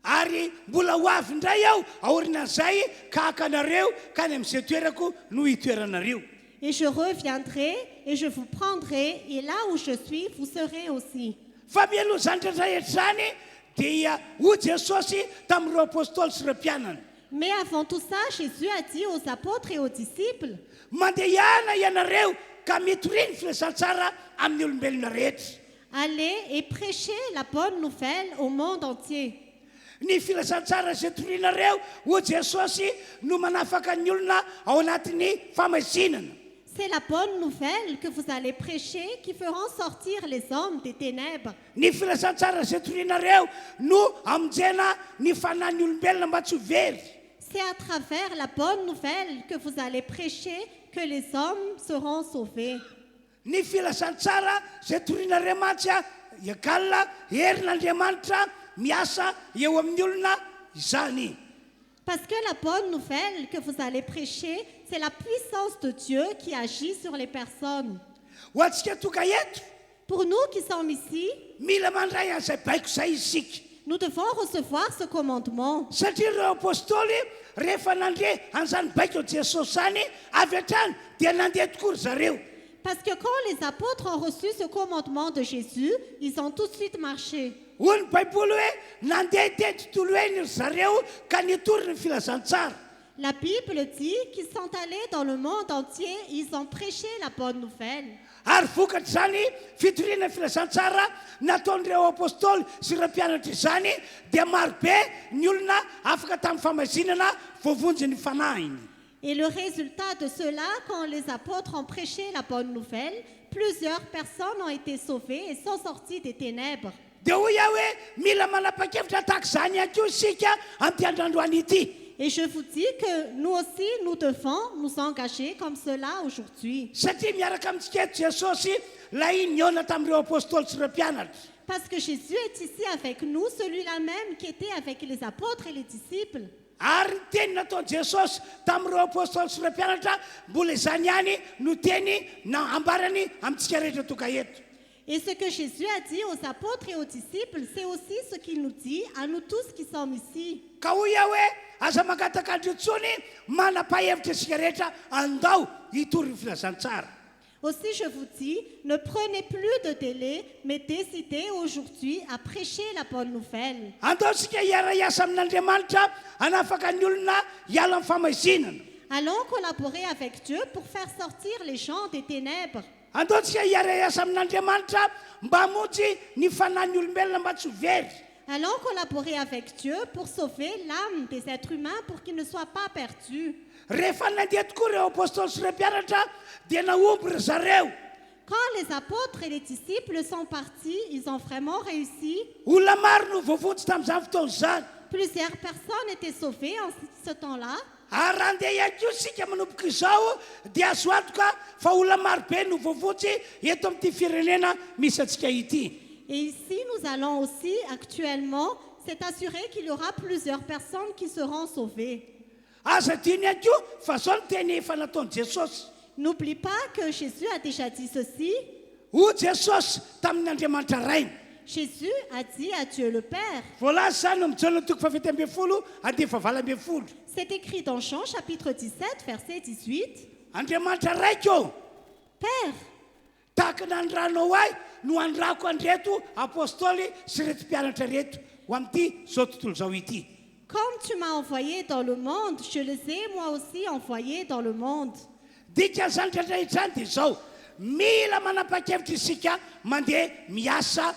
Ary mbola ho avy indray aho aorinan'izay ka hakanareo ka any amin'izay toerako no hitoeranareo. Et je reviendrai et je vous prendrai, et là où je suis, vous serez aussi. Fa mialoha zany rehetra zany dia ho Jesosy tamin'ireo apôstôly sy ireo mpianana. Mais avant tout ça, Jésus a dit aux apôtres et aux disciples, mandehana ianareo ka mitoriny filasan-tsara amin'ny olombelona rehetra. allez et prêchez la bonne nouvelle au monde entier. Ny filasan-tsara zay torianareo ho Jesosy no manafaka ny olona ao anatin'ny famasinana. C'est la bonne nouvelle que vous allez prêcher qui feront sortir les hommes des ténèbres. Ny filasan-tsara zay torianareo no amonjena ny fanan'ny olombelona mba tsy ho very. C'est à travers la bonne nouvelle que vous allez prêcher que les hommes seront sauvés. Ny filasan-tsara zay torianareo mantsy a iagalina herin'Andriamanitra miasa eo amin'ny olona izany. Parce que la bonne nouvelle que vous allez prêcher, c'est la puissance de Dieu qui agit sur les personnes. Ho antsika tonga eto, Pour nous qui sommes ici, mila mandray an'izay baiko izay isika. nous devons recevoir ce commandement. Satria ireo apôstôly rehefa nandeha an'izany baiko Jesosy zany avy hatrany dia nandeha tokoa ry zareo. Parce que quand les apôtres ont reçu ce commandement de Jésus, ils ont tout de suite marché. Hoy ny baiboly hoe nandeha teny tontolo eny ry zareo ka nitory ny filazantsara. La Bible dit qu'ils sont allés dans le monde entier, ils ont prêché la bonne nouvelle. Ary vokatra zany fitoriana ny filazantsara nataon'ireo apôstôly sy ireo mpianatra izany dia marobe ny olona afaka tamin'ny famasinana voavonjy ny fanahiny. Et le résultat de cela, quand les apôtres ont prêché la bonne nouvelle, plusieurs personnes ont été sauvées et sont sorties des ténèbres. Dia hoy aho hoe mila manapa-kevitra tahaka izany ihany koa isika amin'ity androandroany ity. Et je vous dis que nous aussi, nous devons nous engager comme cela aujourd'hui. Satria miaraka amintsika eto Jesosy ilay niona tamin'ireo apôstôly sy ireo mpianatra. Parce que Jésus est ici avec nous, celui-là même qui était avec les apôtres et les disciples. Ary ny teny nataon'i Jesosy tamin'ireo apôstôly sy ireo mpianatra mbola izany ihany no teny na ambarany amintsika rehetra tonga eto. Et ce que Jésus a dit aux apôtres et aux disciples, c'est aussi ce qu'il nous dit à nous tous qui sommes ici. Ka hoy aho hoe aza mangatakandro intsony manapa-hevitra isika rehetra andao hitory ny filazantsara. Aussi, je vous dis, ne prenez plus de délai, mais décidez aujourd'hui à prêcher la bonne nouvelle. Andao isika hiara-iasa amin'Andriamanitra hanafaka ny olona hiala amin'ny famasinana. Allons collaborer avec Dieu pour faire sortir les gens des ténèbres. Andao isika hiara-iasa amin'Andriamanitra mba hamonjy ny fanahin'ny olombelona mba tsy ho very. Allons collaborer avec Dieu pour sauver l'âme des êtres humains pour qu'ils ne soient pas perdus. Rehefa nandeha tokoa ireo apôstôly sy ireo mpianatra dia naomby ry zareo. Quand les apôtres et les disciples sont partis, ils ont vraiment réussi. Olona maro no voavonjy tamin'izany fotoana izany. Plusieurs personnes étaient sauvées en ce temps-là. Ary raha andeha ihany koa isika manomboka izao dia azo antoka fa olona marobe no voavonjy eto amin'ity firenena misy antsika ity. Et ici, nous allons aussi actuellement, c'est assuré qu'il y aura plusieurs personnes qui seront sauvées. Aza diny ihany koa fa zao no teny efa nataon'i Jesosy. N'oublie pas que Jésus a déjà dit ceci. Ho Jesosy tamin'ny Andriamanitra rainy. Jésus a dit à Dieu le Père. Voalaza zany amin'jaona toko fahavita ambin'ny folo andeha fahavalo ambin'ny folo. C'est écrit dans Jean chapitre 17, verset 18. Andriamanitra raiko Père, tahaka nandranao ahy no andrako andreto apôstôly sy reto mpianatra reto ho amin'ity zao tontolo zao ity. comme tu m'as envoyé dans le monde, je les ai moi aussi envoyés dans le monde. Dikan'izany rehetrarehetrany dia zao mila manapa-kevitra isika mandeha miasa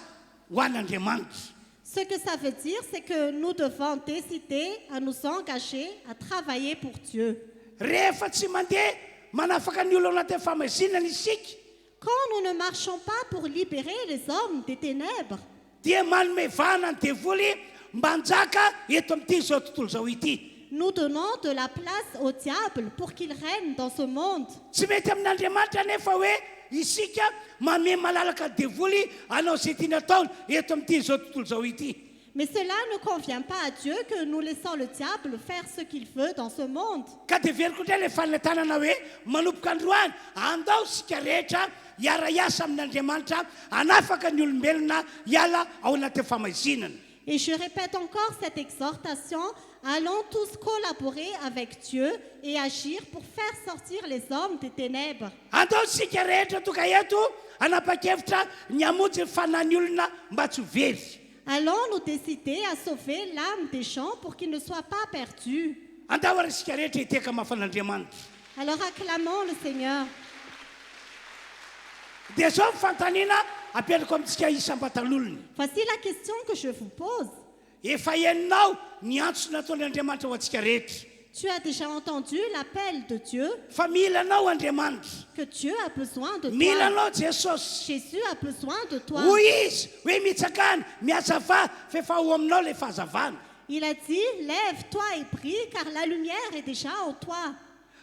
ho an'Andriamanitra. Ce que ça veut dire, c'est que nous devons décider à nous engager à travailler pour Dieu. Rehefa tsy mandeha manafaka ny olona anatin'ny famasinana isika Quand nous ne marchons pas pour libérer les hommes des ténèbres, dia manome vahana ny devoly mba hanjaka eto amin'ity zao tontolo zao ity. nous donnons de la place au diable pour qu'il règne dans ce monde. Tsy mety amin'Andriamanitra nefa hoe isika manome malalaka devoly anao izay tiany ataony eto amin'ity zao tontolo zao ity. Mais cela ne convient pas à Dieu que nous laissons le diable faire ce qu'il veut dans ce monde. Ka dia veriko indray ilay fanetanana hoe manomboka androany andao sika rehetra hiara-iasa amin'Andriamanitra hanafaka ny olombelona hiala ao anatin'ny famasinana. Et je répète encore cette exhortation, allons tous collaborer avec Dieu et agir pour faire sortir les hommes des ténèbres. Andao sika rehetra tonga eto hanapa-kevitra ny hamonjy ny fanahin'ny olona mba tsy ho very. Allons nous décider à sauver l'âme des gens pour qu'ils ne soient pas perdus. andao ary isika rehetra hiteka mafan'Andriamanitra. Alors acclamons le Seigneur. Dia zao fantanina apetrako amintsika isam-batalolony. Voici la question que je vous pose. Efa henonao ny antso nataony Andriamanitra ho antsika rehetra. Tu as déjà entendu l'appel de Dieu, Fa milanao Andriamanitra. que Dieu a besoin de toi. Milanao Jesosy. Jésus a besoin de toi. Hoy izy hoe mitsakana miazava fa efa ho aminao le fahazavana. Il a dit, lève-toi et prie, car la lumière est déjà en toi.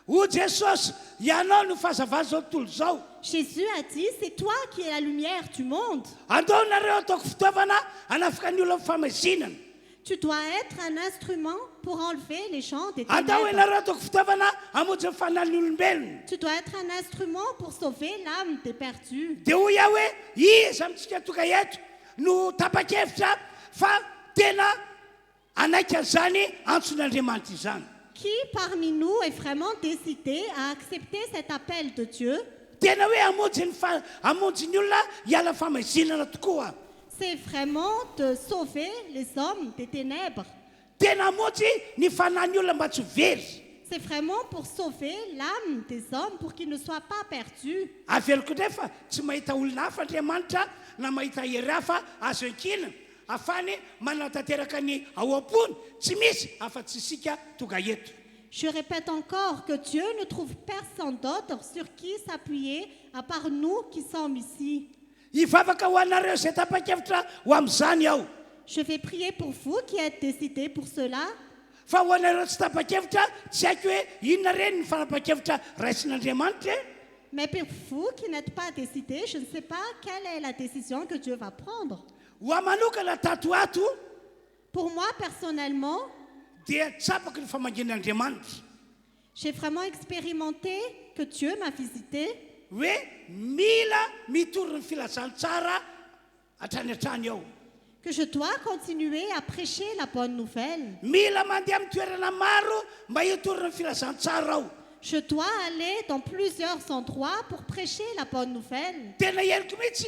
Ho Jesosy ianao no fahazavana zao tontolo zao. Jésus a dit, c'est toi qui es la lumière du monde. Andao nareo ataoko fitaovana anafaka ny olona amin'ny famazinana. Tu dois être un instrument pour enlever les gens des Andao ténèbres. nareo ataoko fitaovana hamonjy ny fanan'ny olombelona. Tu dois être un instrument pour sauver l'âme des perdus. Dia hoy aho hoe iza amintsika toka eto no tapa-kevitra fa tena anaika an'izany antson'Andriamanitra izany. Qui parmi nous est vraiment décidé à accepter cet appel de Dieu? Tena hoe hamonjy ny olona hiala famazinana tokoa. C'est vraiment de sauver les hommes des ténèbres. Tena hamonjy ny fanan'ny olona mba tsy ho very. C'est vraiment pour sauver l'âme des hommes pour qu'ils ne soient pas perdus. Aveloko nefa tsy mahita olona hafa Andriamanitra na mahita hery hafa azo ankina afany manatanteraka ny ao am-pony tsy misy afa-tsy isika tonga eto. Je répète encore que Dieu ne trouve personne d'autre sur qui s'appuyer à part nous qui sommes ici. Hivavaka ho anareo izay tapa-kevitra ho amin'izany aho. Je vais prier pour vous qui êtes décidés pour cela. Fa ho anareo tsy tapa-kevitra tsy haiko hoe inona reny ny fanapa-kevitra raisin'Andriamanitra. Mais pour vous qui n'êtes pas décidés, je ne sais pas quelle est la décision que Dieu va prendre. Ho aho manokana tato ato Pour moi, personnellement, dia tsapako ny famangin'Andriamanitra. j'ai vraiment expérimenté que Dieu m'a visité. Hoe mila mitoro ny filazantsara hatrany hatrany ao. Que je dois continuer à prêcher la bonne nouvelle. Mila mandeha amin'ny toerana maro mba hitoro ny filazantsara ao. Je dois aller dans plusieurs endroits pour prêcher la bonne nouvelle. Tena henoko mihitsy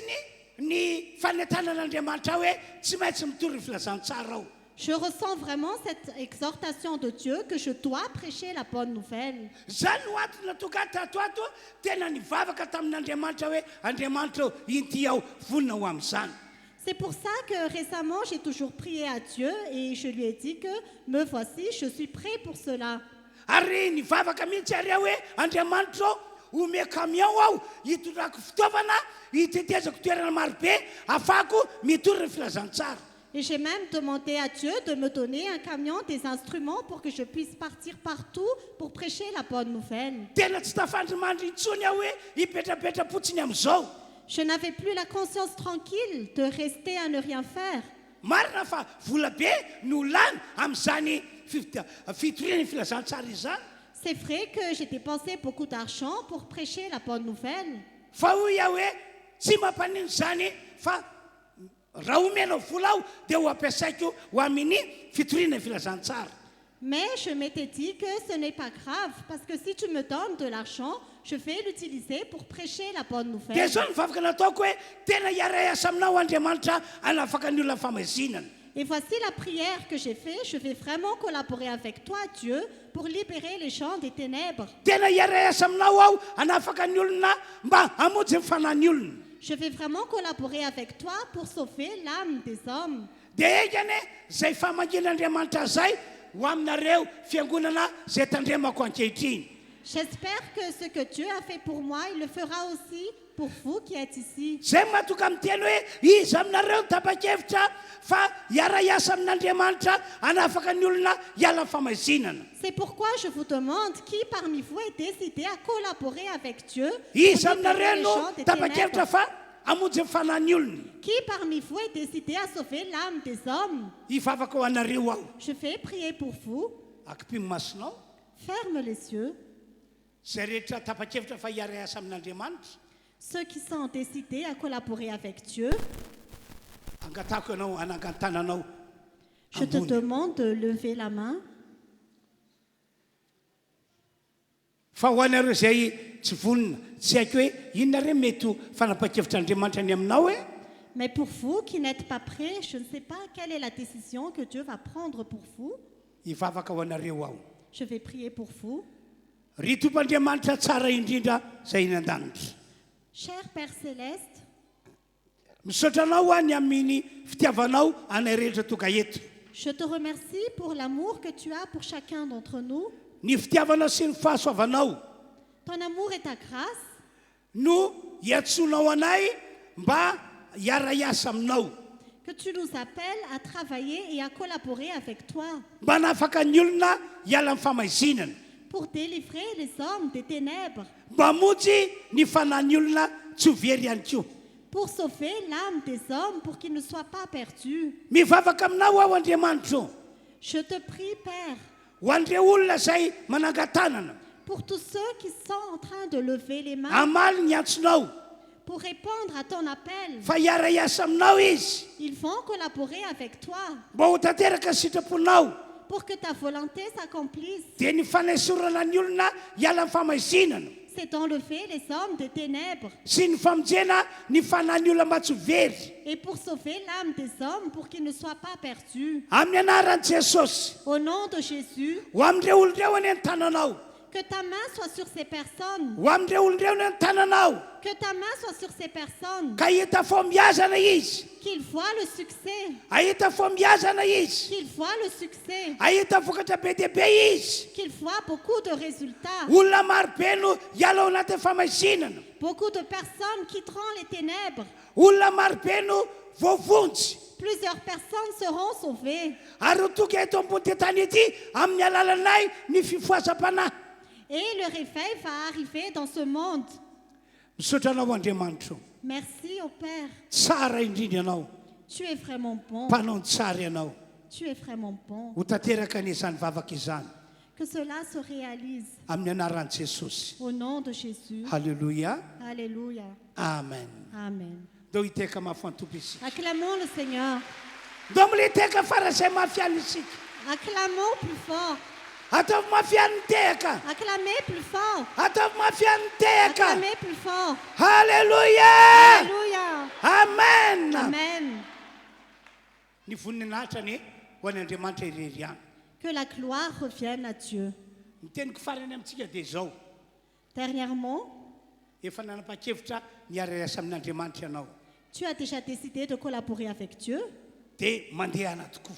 ny fanentanan'Andriamanitra hoe tsy maintsy mitoro ny filazantsara ao. Je ressens vraiment cette exhortation de Dieu que je dois prêcher la bonne nouvelle. Zany no antony natoka tato ato tena nivavaka tamin'Andriamanitra hoe Andriamanitra inty aho vonina ho amin'izany. C'est pour ça que récemment, j'ai toujours prié à Dieu et je lui ai dit que me voici, je suis prêt pour cela. Ary nivavaka mihitsy ary aho hoe Andriamanitra ome camion aho hitondrako fitaovana hitetezako toerana marobe afako mitoro ny filazantsara. Et j'ai même demandé à Dieu de me donner un camion, des instruments pour que je puisse partir partout pour prêcher la bonne nouvelle. Tena tsy tafandrimandry intsony aho hoe hipetrapetra-potsiny amin'izao. Je n'avais plus la conscience tranquille de rester à ne rien faire. Marina fa vola be no lany amin'izany fitorian'ny filazantsara izany. C'est vrai que j'ai dépensé beaucoup d'argent pour prêcher la bonne nouvelle. Fa hoy aho hoe tsy mampanino izany fa raha omenao vola aho dia ho ampiasaiko ho amin'ny fitoriana ny filazantsara. Mais je m'étais dit que ce n'est pas grave, parce que si tu me donnes de l'argent, je vais l'utiliser pour prêcher la bonne Dia nouvelle. zao ny vavaka nataoko hoe tena hiara asa aminao Andriamanitra hanafaka ny olona famazinana. Et voici la prière que j'ai faite. Je vais vraiment collaborer avec toi, Dieu, pour libérer les gens des ténèbres. Tena hiara asa aminao aho hanafaka ny olona mba hamonjy ny fanan'ny olona. Je vais vraiment collaborer avec toi pour sauver l'âme des hommes. Dia ekany zay famangin'Andriamanitra zay ho aminareo fiangonana zay tandremako ankehitriny. J'espère que ce que Dieu a fait pour moi, il le fera aussi pour vous qui êtes ici. Zay matoka miteny hoe izy aminareo tapa-kevitra fa hiara hiasa amin'Andriamanitra hanafaka ny olona hiala famazinana. C'est pourquoi je vous demande qui parmi vous est décidé à collaborer avec Dieu pour Izy libérer aminareo les no gens des tapa-kevitra ténèbres. fa hamonjy ny fanan'ny olona. Qui parmi vous est décidé à sauver l'âme des hommes? Hivavaka ho anareo aho. Je vais prier pour vous. Akipimo masonao Ferme les yeux. zay rehetra tapa-kevitra fa hiara hiasa amin'Andriamanitra. Ceux qui sont décidés à collaborer avec Dieu, Angatako ianao anangantananao je te ambony. demande de lever la main. Fa ho anareo zay tsy vonina tsy haiko hoe inona re mety ho fanapa-kevitr'Andriamanitra ny aminao hoe Mais pour vous qui n'êtes pas prêts, je ne sais pas quelle est la décision que Dieu va prendre pour vous. hivavaka ho anareo aho. Je vais prier pour vous. ry tompoandriamanitra tsara indrindra zay eny an-danitra. Cher Père Céleste, misaotra anao any amin'ny fitiavanao anay rehetra toka eto. je te remercie pour l'amour que tu as pour chacun d'entre nous. Ny fitiavanao sy ny fahasoavanao Ton amour et ta grâce no hiantsonao anay mba hiara-iasa aminao, que tu nous appelles à travailler et à collaborer avec toi mba nafaka ny olona hiala amin'ny famaizinana, pour délivrer les hommes des ténèbres, mba monjy ny fanahy olona tsy ho very ihany koa. pour sauver l'âme des hommes pour qu'ils ne soient pas perdus. Mivavaka aminao aho Andriamanitra, Je te prie, Père, ho an'ireo olona izay manangan-tanana, pour tous ceux qui sont en train de lever les mains amaly ny antsonao pour répondre à ton appel. fa hiara-iasa aminao izy, Ils vont collaborer avec toi mba ho tanteraka ny sitraponao, pour que ta volonté s'accomplisse. dia ny fanaisorana ny olona hiala amin'ny famaizinana C'est d'enlever les hommes des ténèbres sy ny famonjena ny fanahy olona mba tsy ho very, et pour sauver l'âme des hommes pour qu'ils ne soient pas perdus. amin'ny anaran'i Jesosy. Au nom de Jésus, Ho amin'ireo olon'ireo any an-tananao, que ta main soit sur ces personnes, ho amin'ireo olon'ireo ny an-tananao, que ta main soit sur ces personnes, ka hita fo miazana izy, qu'ils voient le succès, ahita fo miazana izy, qu'ils voient le succès, ahita vokatra be dia be izy. qu'ils voient beaucoup de résultats. Olona marobe no hiala ao anaty famaizinana, Beaucoup de personnes quitteront les ténèbres. olona marobe no voavonjy, Plusieurs personnes seront sauvées. ary ho toka eto ambony tany ety amin'ny alalanay ny fifoasam-panahy. Et le réveil va arriver dans ce monde. Misaotra anao Andriamanitra, Merci au Père. tsara indrindra ianao, Tu es vraiment bon. mpanao ny tsara ianao, Tu es vraiment bon. ho tanteraka an'izany vavaka izany Que cela se réalise. amin'ny anaran'i Jesosy. Au nom de Jésus. Halleluja, Alléluia. amen. Amen. Dao hiteka mafy antompo isika, Acclamons le Seigneur. dao militeka farazay mafiany isika, Acclamons plus fort. ataovy mafiany tehaka, Acclamez plus fort. ataovy mafiany tehaka. Acclamez plus fort. Halleluja, Alléluia. amen. Amen. Ny voninahitrany ho any Andriamanitra irery any. Que la gloire revienne à Dieu. Ny teniko farany amintsika dia zao, Dernièrement, efa nanapa-kevitra niara-iasa amin'Andriamanitra ianao, tu as déjà décidé de collaborer avec Dieu. dia mandehana tokoa,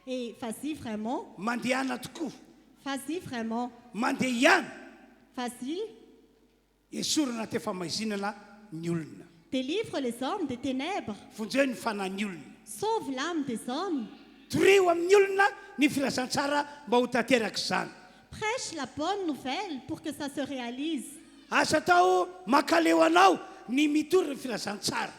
Et vas-y vraiment. mandehana tokoa, Vas-y vraiment. mandeha ihany Vas-y. esorana ty famaizinana ny olona, Délivre les hommes des ténèbres. vonjeo ny fanahy ny olona, Sauve l'âme des hommes. toreo amin'ny olona ny filazantsara mba ho tanteraka izany. Prêche la bonne nouvelle pour que ça se réalise. Asa tao makaleo anao ny mitory ny filazantsara,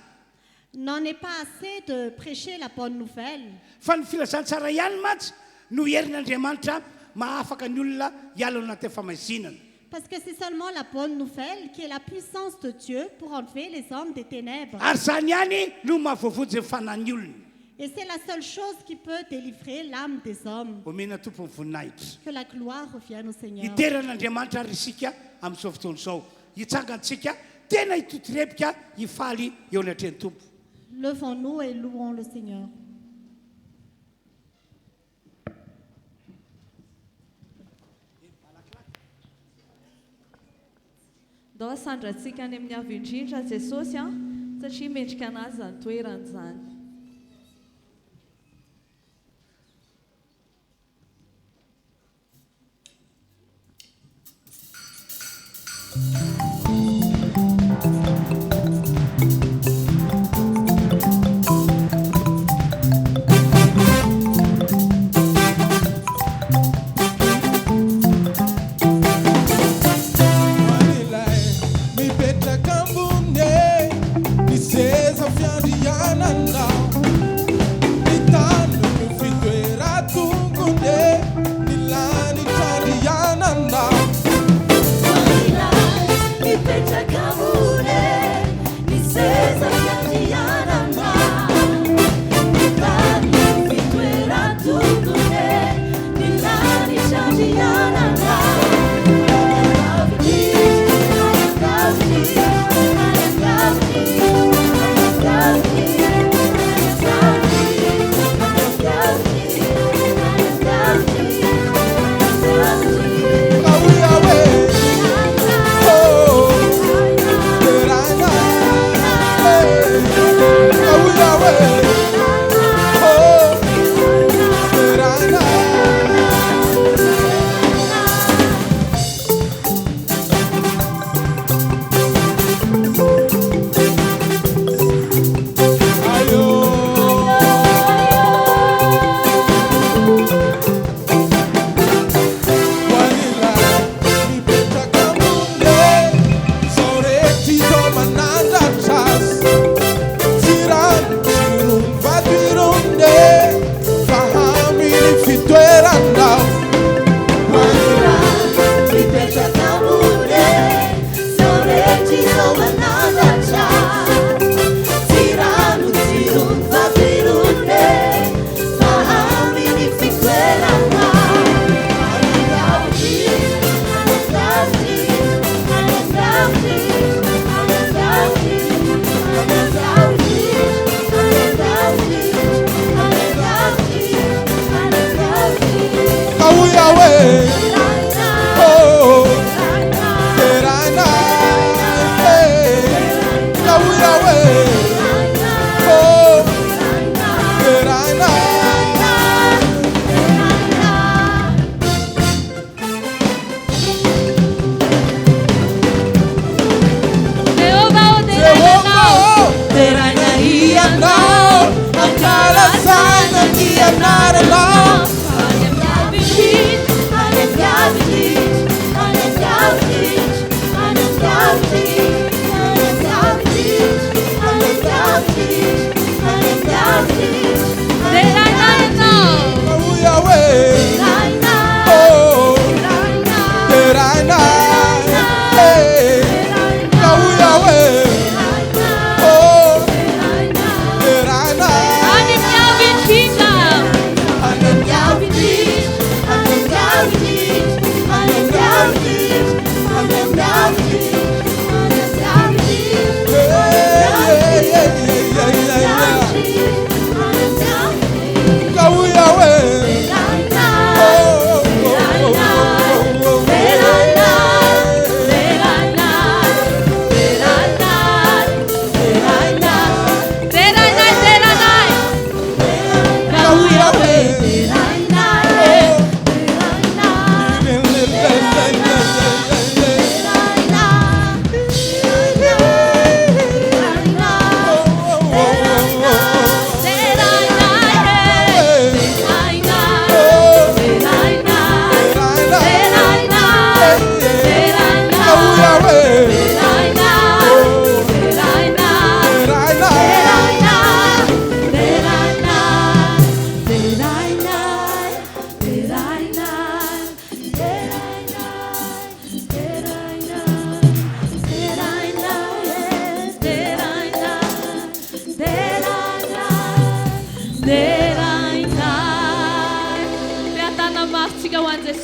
N'en est pas assez de prêcher la bonne nouvelle. fa ny filazantsara ihany matsy no herin'Andriamanitra mahafaka ny olona hiala ao anaty famaizinana. Parce que c'est seulement la bonne nouvelle qui est la puissance de Dieu pour enlever les hommes des ténèbres. Ary zany ihany no mahavoavonjy ny fanahy ny olona. Et c'est la seule chose qui peut délivrer l'âme des hommes. Omena tompo ny voninahitra, Que la gloire revienne au Seigneur. iteran'Andriamanitra ary isika amin'izao fotoana izao, hitsangantsika tena hitotorepika hifaly eo anatreny tompo. Levons-nous et louons le Seigneur. Dao asandratsika any amin'ny avy indrindra Jesosy satria mendrika anazy zany toerana izany. Nilani tandi yananda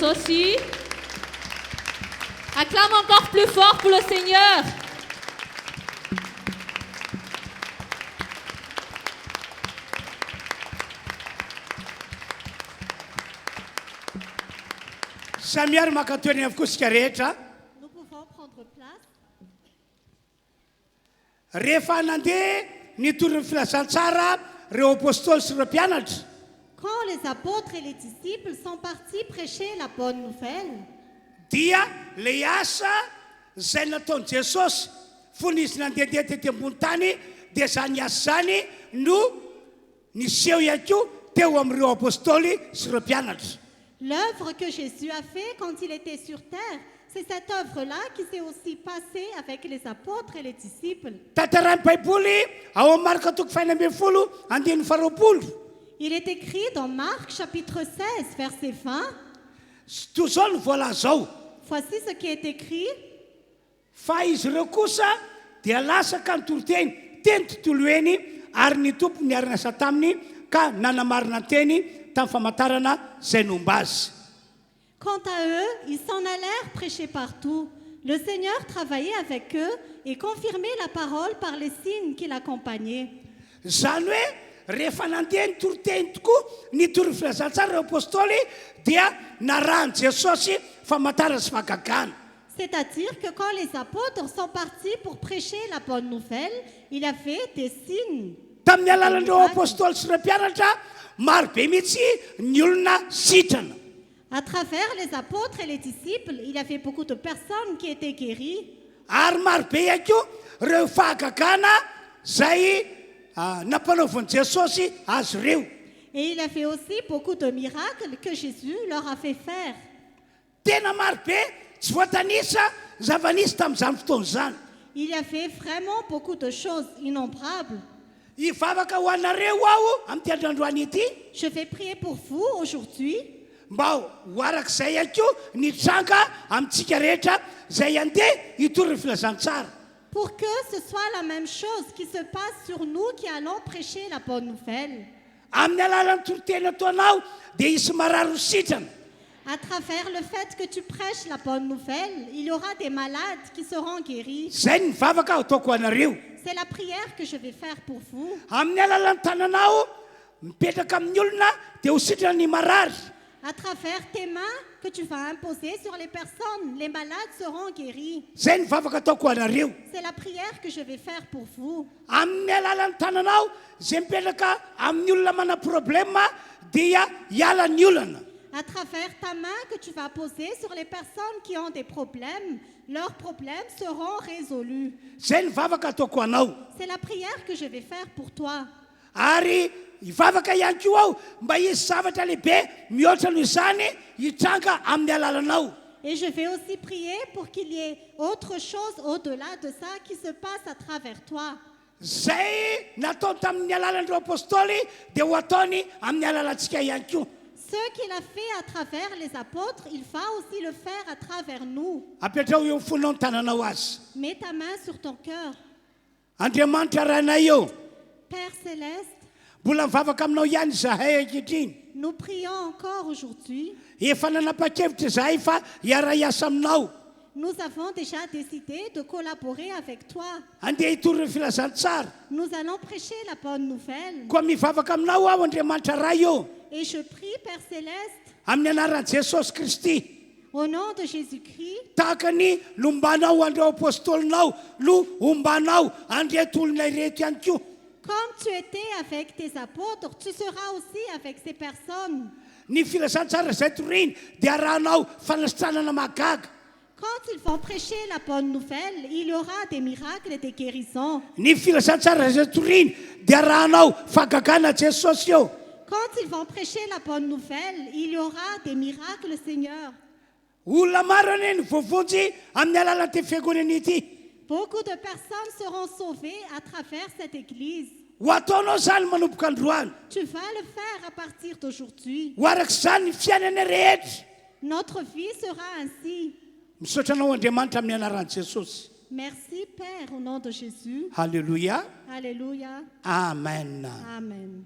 Aussi. Acclame encore plus fort pour le Seigneur. Samiary makatoeny avokoa sika rehetra. Nous pouvons prendre place. Rehefa nandeha nitory filazantsara reo apôstôly sy ireo mpianatra. Quand les apôtres et les disciples sont partis prêcher la bonne nouvelle, dia le asa zay nataon'i Jesosy fony izy nandehandeha tety ambony tany dia zany asa zany no niseho ihany koa teo amin'ireo apôstôly sy ireo mpianatra. l'œuvre que Jésus a fait quand il était sur terre, c'est cette œuvre-là qui s'est aussi passée avec les apôtres et les disciples. Tantaran'ny Baiboly ao amin'ny Marka toko 2:12. Il est écrit dans Marc chapitre 16, verset 20. Toy izao no voalaza ao. Voici ce qui est écrit. Fa izy ireo kosa dia lasaka ny toro-teny teny tontolo eny ary ny tompo niarina taminy ka nanamarina teny tamin'ny famantarana izay nomba azy. Quant à eux, ils s'en allèrent prêcher partout. Le Seigneur travaillait avec eux et confirmait la parole par les signes qui l'accompagnaient. Zany hoe rehefa nandeha ny toro-teny tokoa ny toro filazantsara ireo apôstôly dia narahany Jesosy famantarana sy fahagagana. C'est-à-dire que quand les apôtres sont partis pour prêcher la bonne nouvelle, il a fait des signes. Tamin'ny alalan'ireo apôstôly sy ireo mpianatra maro be mihitsy ny olona sitrana. À travers les apôtres et les disciples, il y avait beaucoup de personnes qui étaient guéries. Ary maro be ihany koa ireo fahagagana zay nampanaovan'i Jesosy azy ireo. Et il a fait aussi beaucoup de miracles que Jésus leur a fait faire. Tena maro be tsy voatanisa zava-nisy tamin'izany fotoana izany. Il a fait vraiment beaucoup de choses innombrables. Hivavaka ho anareo aho amin'ity androandroany ity. Je vais prier pour vous aujourd'hui. Mba ho arak'izay ihany koa nitranga amintsika rehetra zay andeha hitory ny filazantsara. Pour que ce soit la même chose qui se passe sur nous qui allons prêcher la bonne nouvelle. Amin'ny alalan'ny toro-teny ataonao dia hisy marary sitrana. À travers le fait que tu prêches la bonne nouvelle, il y aura des malades qui seront guéris. Zay ny mivavaka ataoko anareo. C'est la prière que je vais faire pour vous. Amin'ny alalan'ny tananao mipetraka amin'ny olona dia ho sitrana ny marary. À travers tes mains, que tu vas imposer sur les personnes. Les malades seront guéris. zay ny vavaka ataoko anareo C'est la prière que je vais faire pour vous. amin'ny alalan'ny tananao zay mipetraka amin'ny olona mana problema dia hiala ny olana À travers ta main que tu vas poser sur les personnes qui ont des problèmes, leurs problèmes seront résolus. zay ny vavaka ataoko anao C'est la prière que je vais faire pour toi. ary hivavaka ihany ko aho mba hisy zavatra lehibe mihoatra noho izany hitranga amin'ny alalanao Et je vais aussi prier pour qu'il y ait autre chose au-delà de ça qui se passe à travers toi. zay nataony tamin'ny alalandreo apôstôly dia ho ataony amin'ny alalantsika ihany koa Ce qu'il a fait à travers les apôtres, il va aussi le faire à travers nous. apetrao eo fonao ny tananao azy Mets ta main sur ton cœur. andriamanitra ranay eo Père céleste, mbola mivavaka aminao ihany zahay ankehitriny nous prions encore aujourd'hui. efa nanapa-kevitra zahay fa hiara hiasa aminao Nous avons déjà décidé de collaborer avec toi. andeha hitory ny filazantsara Nous allons prêcher la bonne nouvelle. koa mivavaka aminao aho andriamanitra ray eo Et je prie, Père céleste, amin'ny anaran'i jesosy kristy au nom de Jésus-Christ, tahaka ny lombanao andreo apôstôlinao no ombanao andreto olona ireto ihany koa comme tu étais avec tes apôtres, tu seras aussi avec ces personnes. ny filazantsara zay toriny dia arahanao fanasitranana mahagaga Quand ils vont prêcher la bonne nouvelle, il y aura des miracles et des guérisons. ny filazantsara zay toriny dia arahanao fahagagana jesosy eo Quand ils vont prêcher la bonne nouvelle, il y aura des miracles, Seigneur. olona maro ane ny voavonjy amin'ny alalan'ny ty fiangonana ity Beaucoup de personnes seront sauvées à travers cette église. ho ataonao zany manomboka androany Tu vas le faire à partir d'aujourd'hui. ho arak'izany ny fiainana rehetra Notre vie sera ainsi. misaotranao andriamanitra amin'ny anaran'i jesosy Merci, Père, au nom de Jésus. halleloia Alléluia. amen Amen.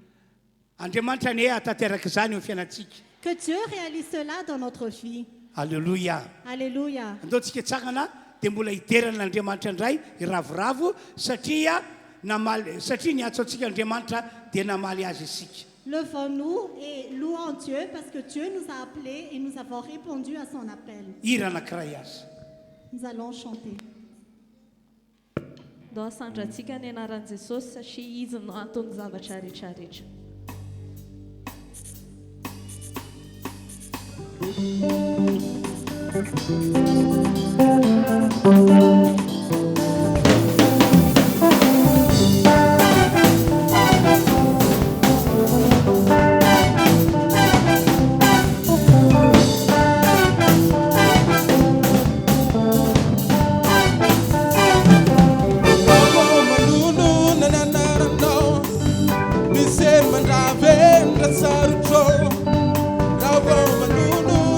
andriamanitra ny atateraka izany eo fiainatsika Que Dieu réalise cela dans notre vie. halleloia Alléluia. andaontsika tsagana dia mbola hiderana andriamanitra indray iravoravo satria ny atsoantsika andriamanitra dia namaly azy isika Levons-nous et louons Dieu parce que Dieu nous a appelés et nous avons répondu à son appel. hira anankiray azy Nous allons chanter. Dao sandratsika ny anaran'i Jesosy satria izy no antony zavatra rehetrarehetra. Faz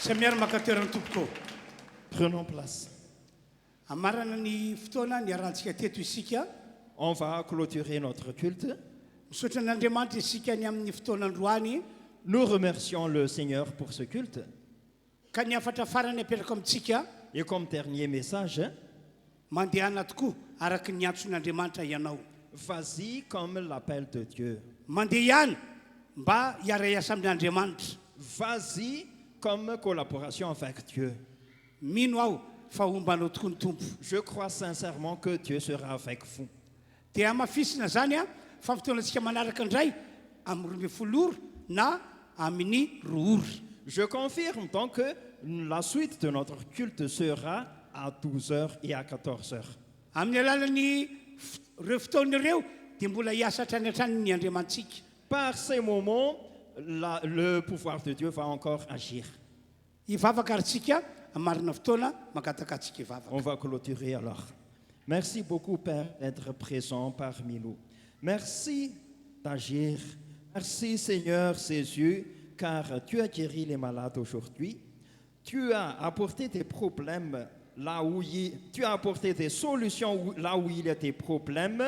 Samiara makatoerana tompoko. Prenons place. Amarana ny fotoana ny arantsika teto isika. On va clôturer notre culte. Misaotra n'Andriamanitra isika ny amin'ny fotoan'androany. Nous remercions le Seigneur pour ce culte. Ka ny afatra farany apetraka amintsika. Et comme dernier message, mandehana tokoa araky ny antson'Andriamanitra ianao. vas-y comme l'appel de Dieu. Mandeha ihany mba hiara-iasa amin'Andriamanitra. Vas-y comme collaboration avec Dieu. Mino aho fa ombanao tokoa ny tompo. Je crois sincèrement que Dieu sera avec vous. Dia mafisina zany a fa fotoanantsika manaraka indray amin'ny 12 ora na amin'ny 2 ora. Je confirme donc que la suite de notre culte sera à 12h et à 14h. Amin'ny alalan'ny reo fotoan'ireo dia mbola hiasa hatrany hatrany ny Andriamantsika. Par ces moments, le pouvoir de Dieu va encore agir. Ivavaka aritsika amarina fotoana magatakatsika ivavaka. On va clôturer alors. Merci beaucoup, Père, d'être présent parmi nous. Merci d'agir. Merci, Seigneur Jésus, car tu as guéri les malades aujourd'hui. Tu as apporté des problèmes là où tu as apporté des solutions là où il y a des problèmes.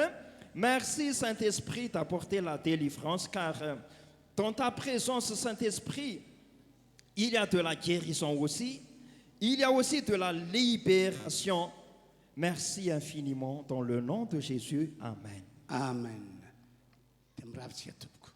Merci, Saint-Esprit, d'apporter la délivrance, car dans ta présence, Saint-Esprit, il y a de la guérison aussi. Il y a aussi de la libération. Merci infiniment dans le nom de Jésus. Amen. Amen. Temravtsika tompoko.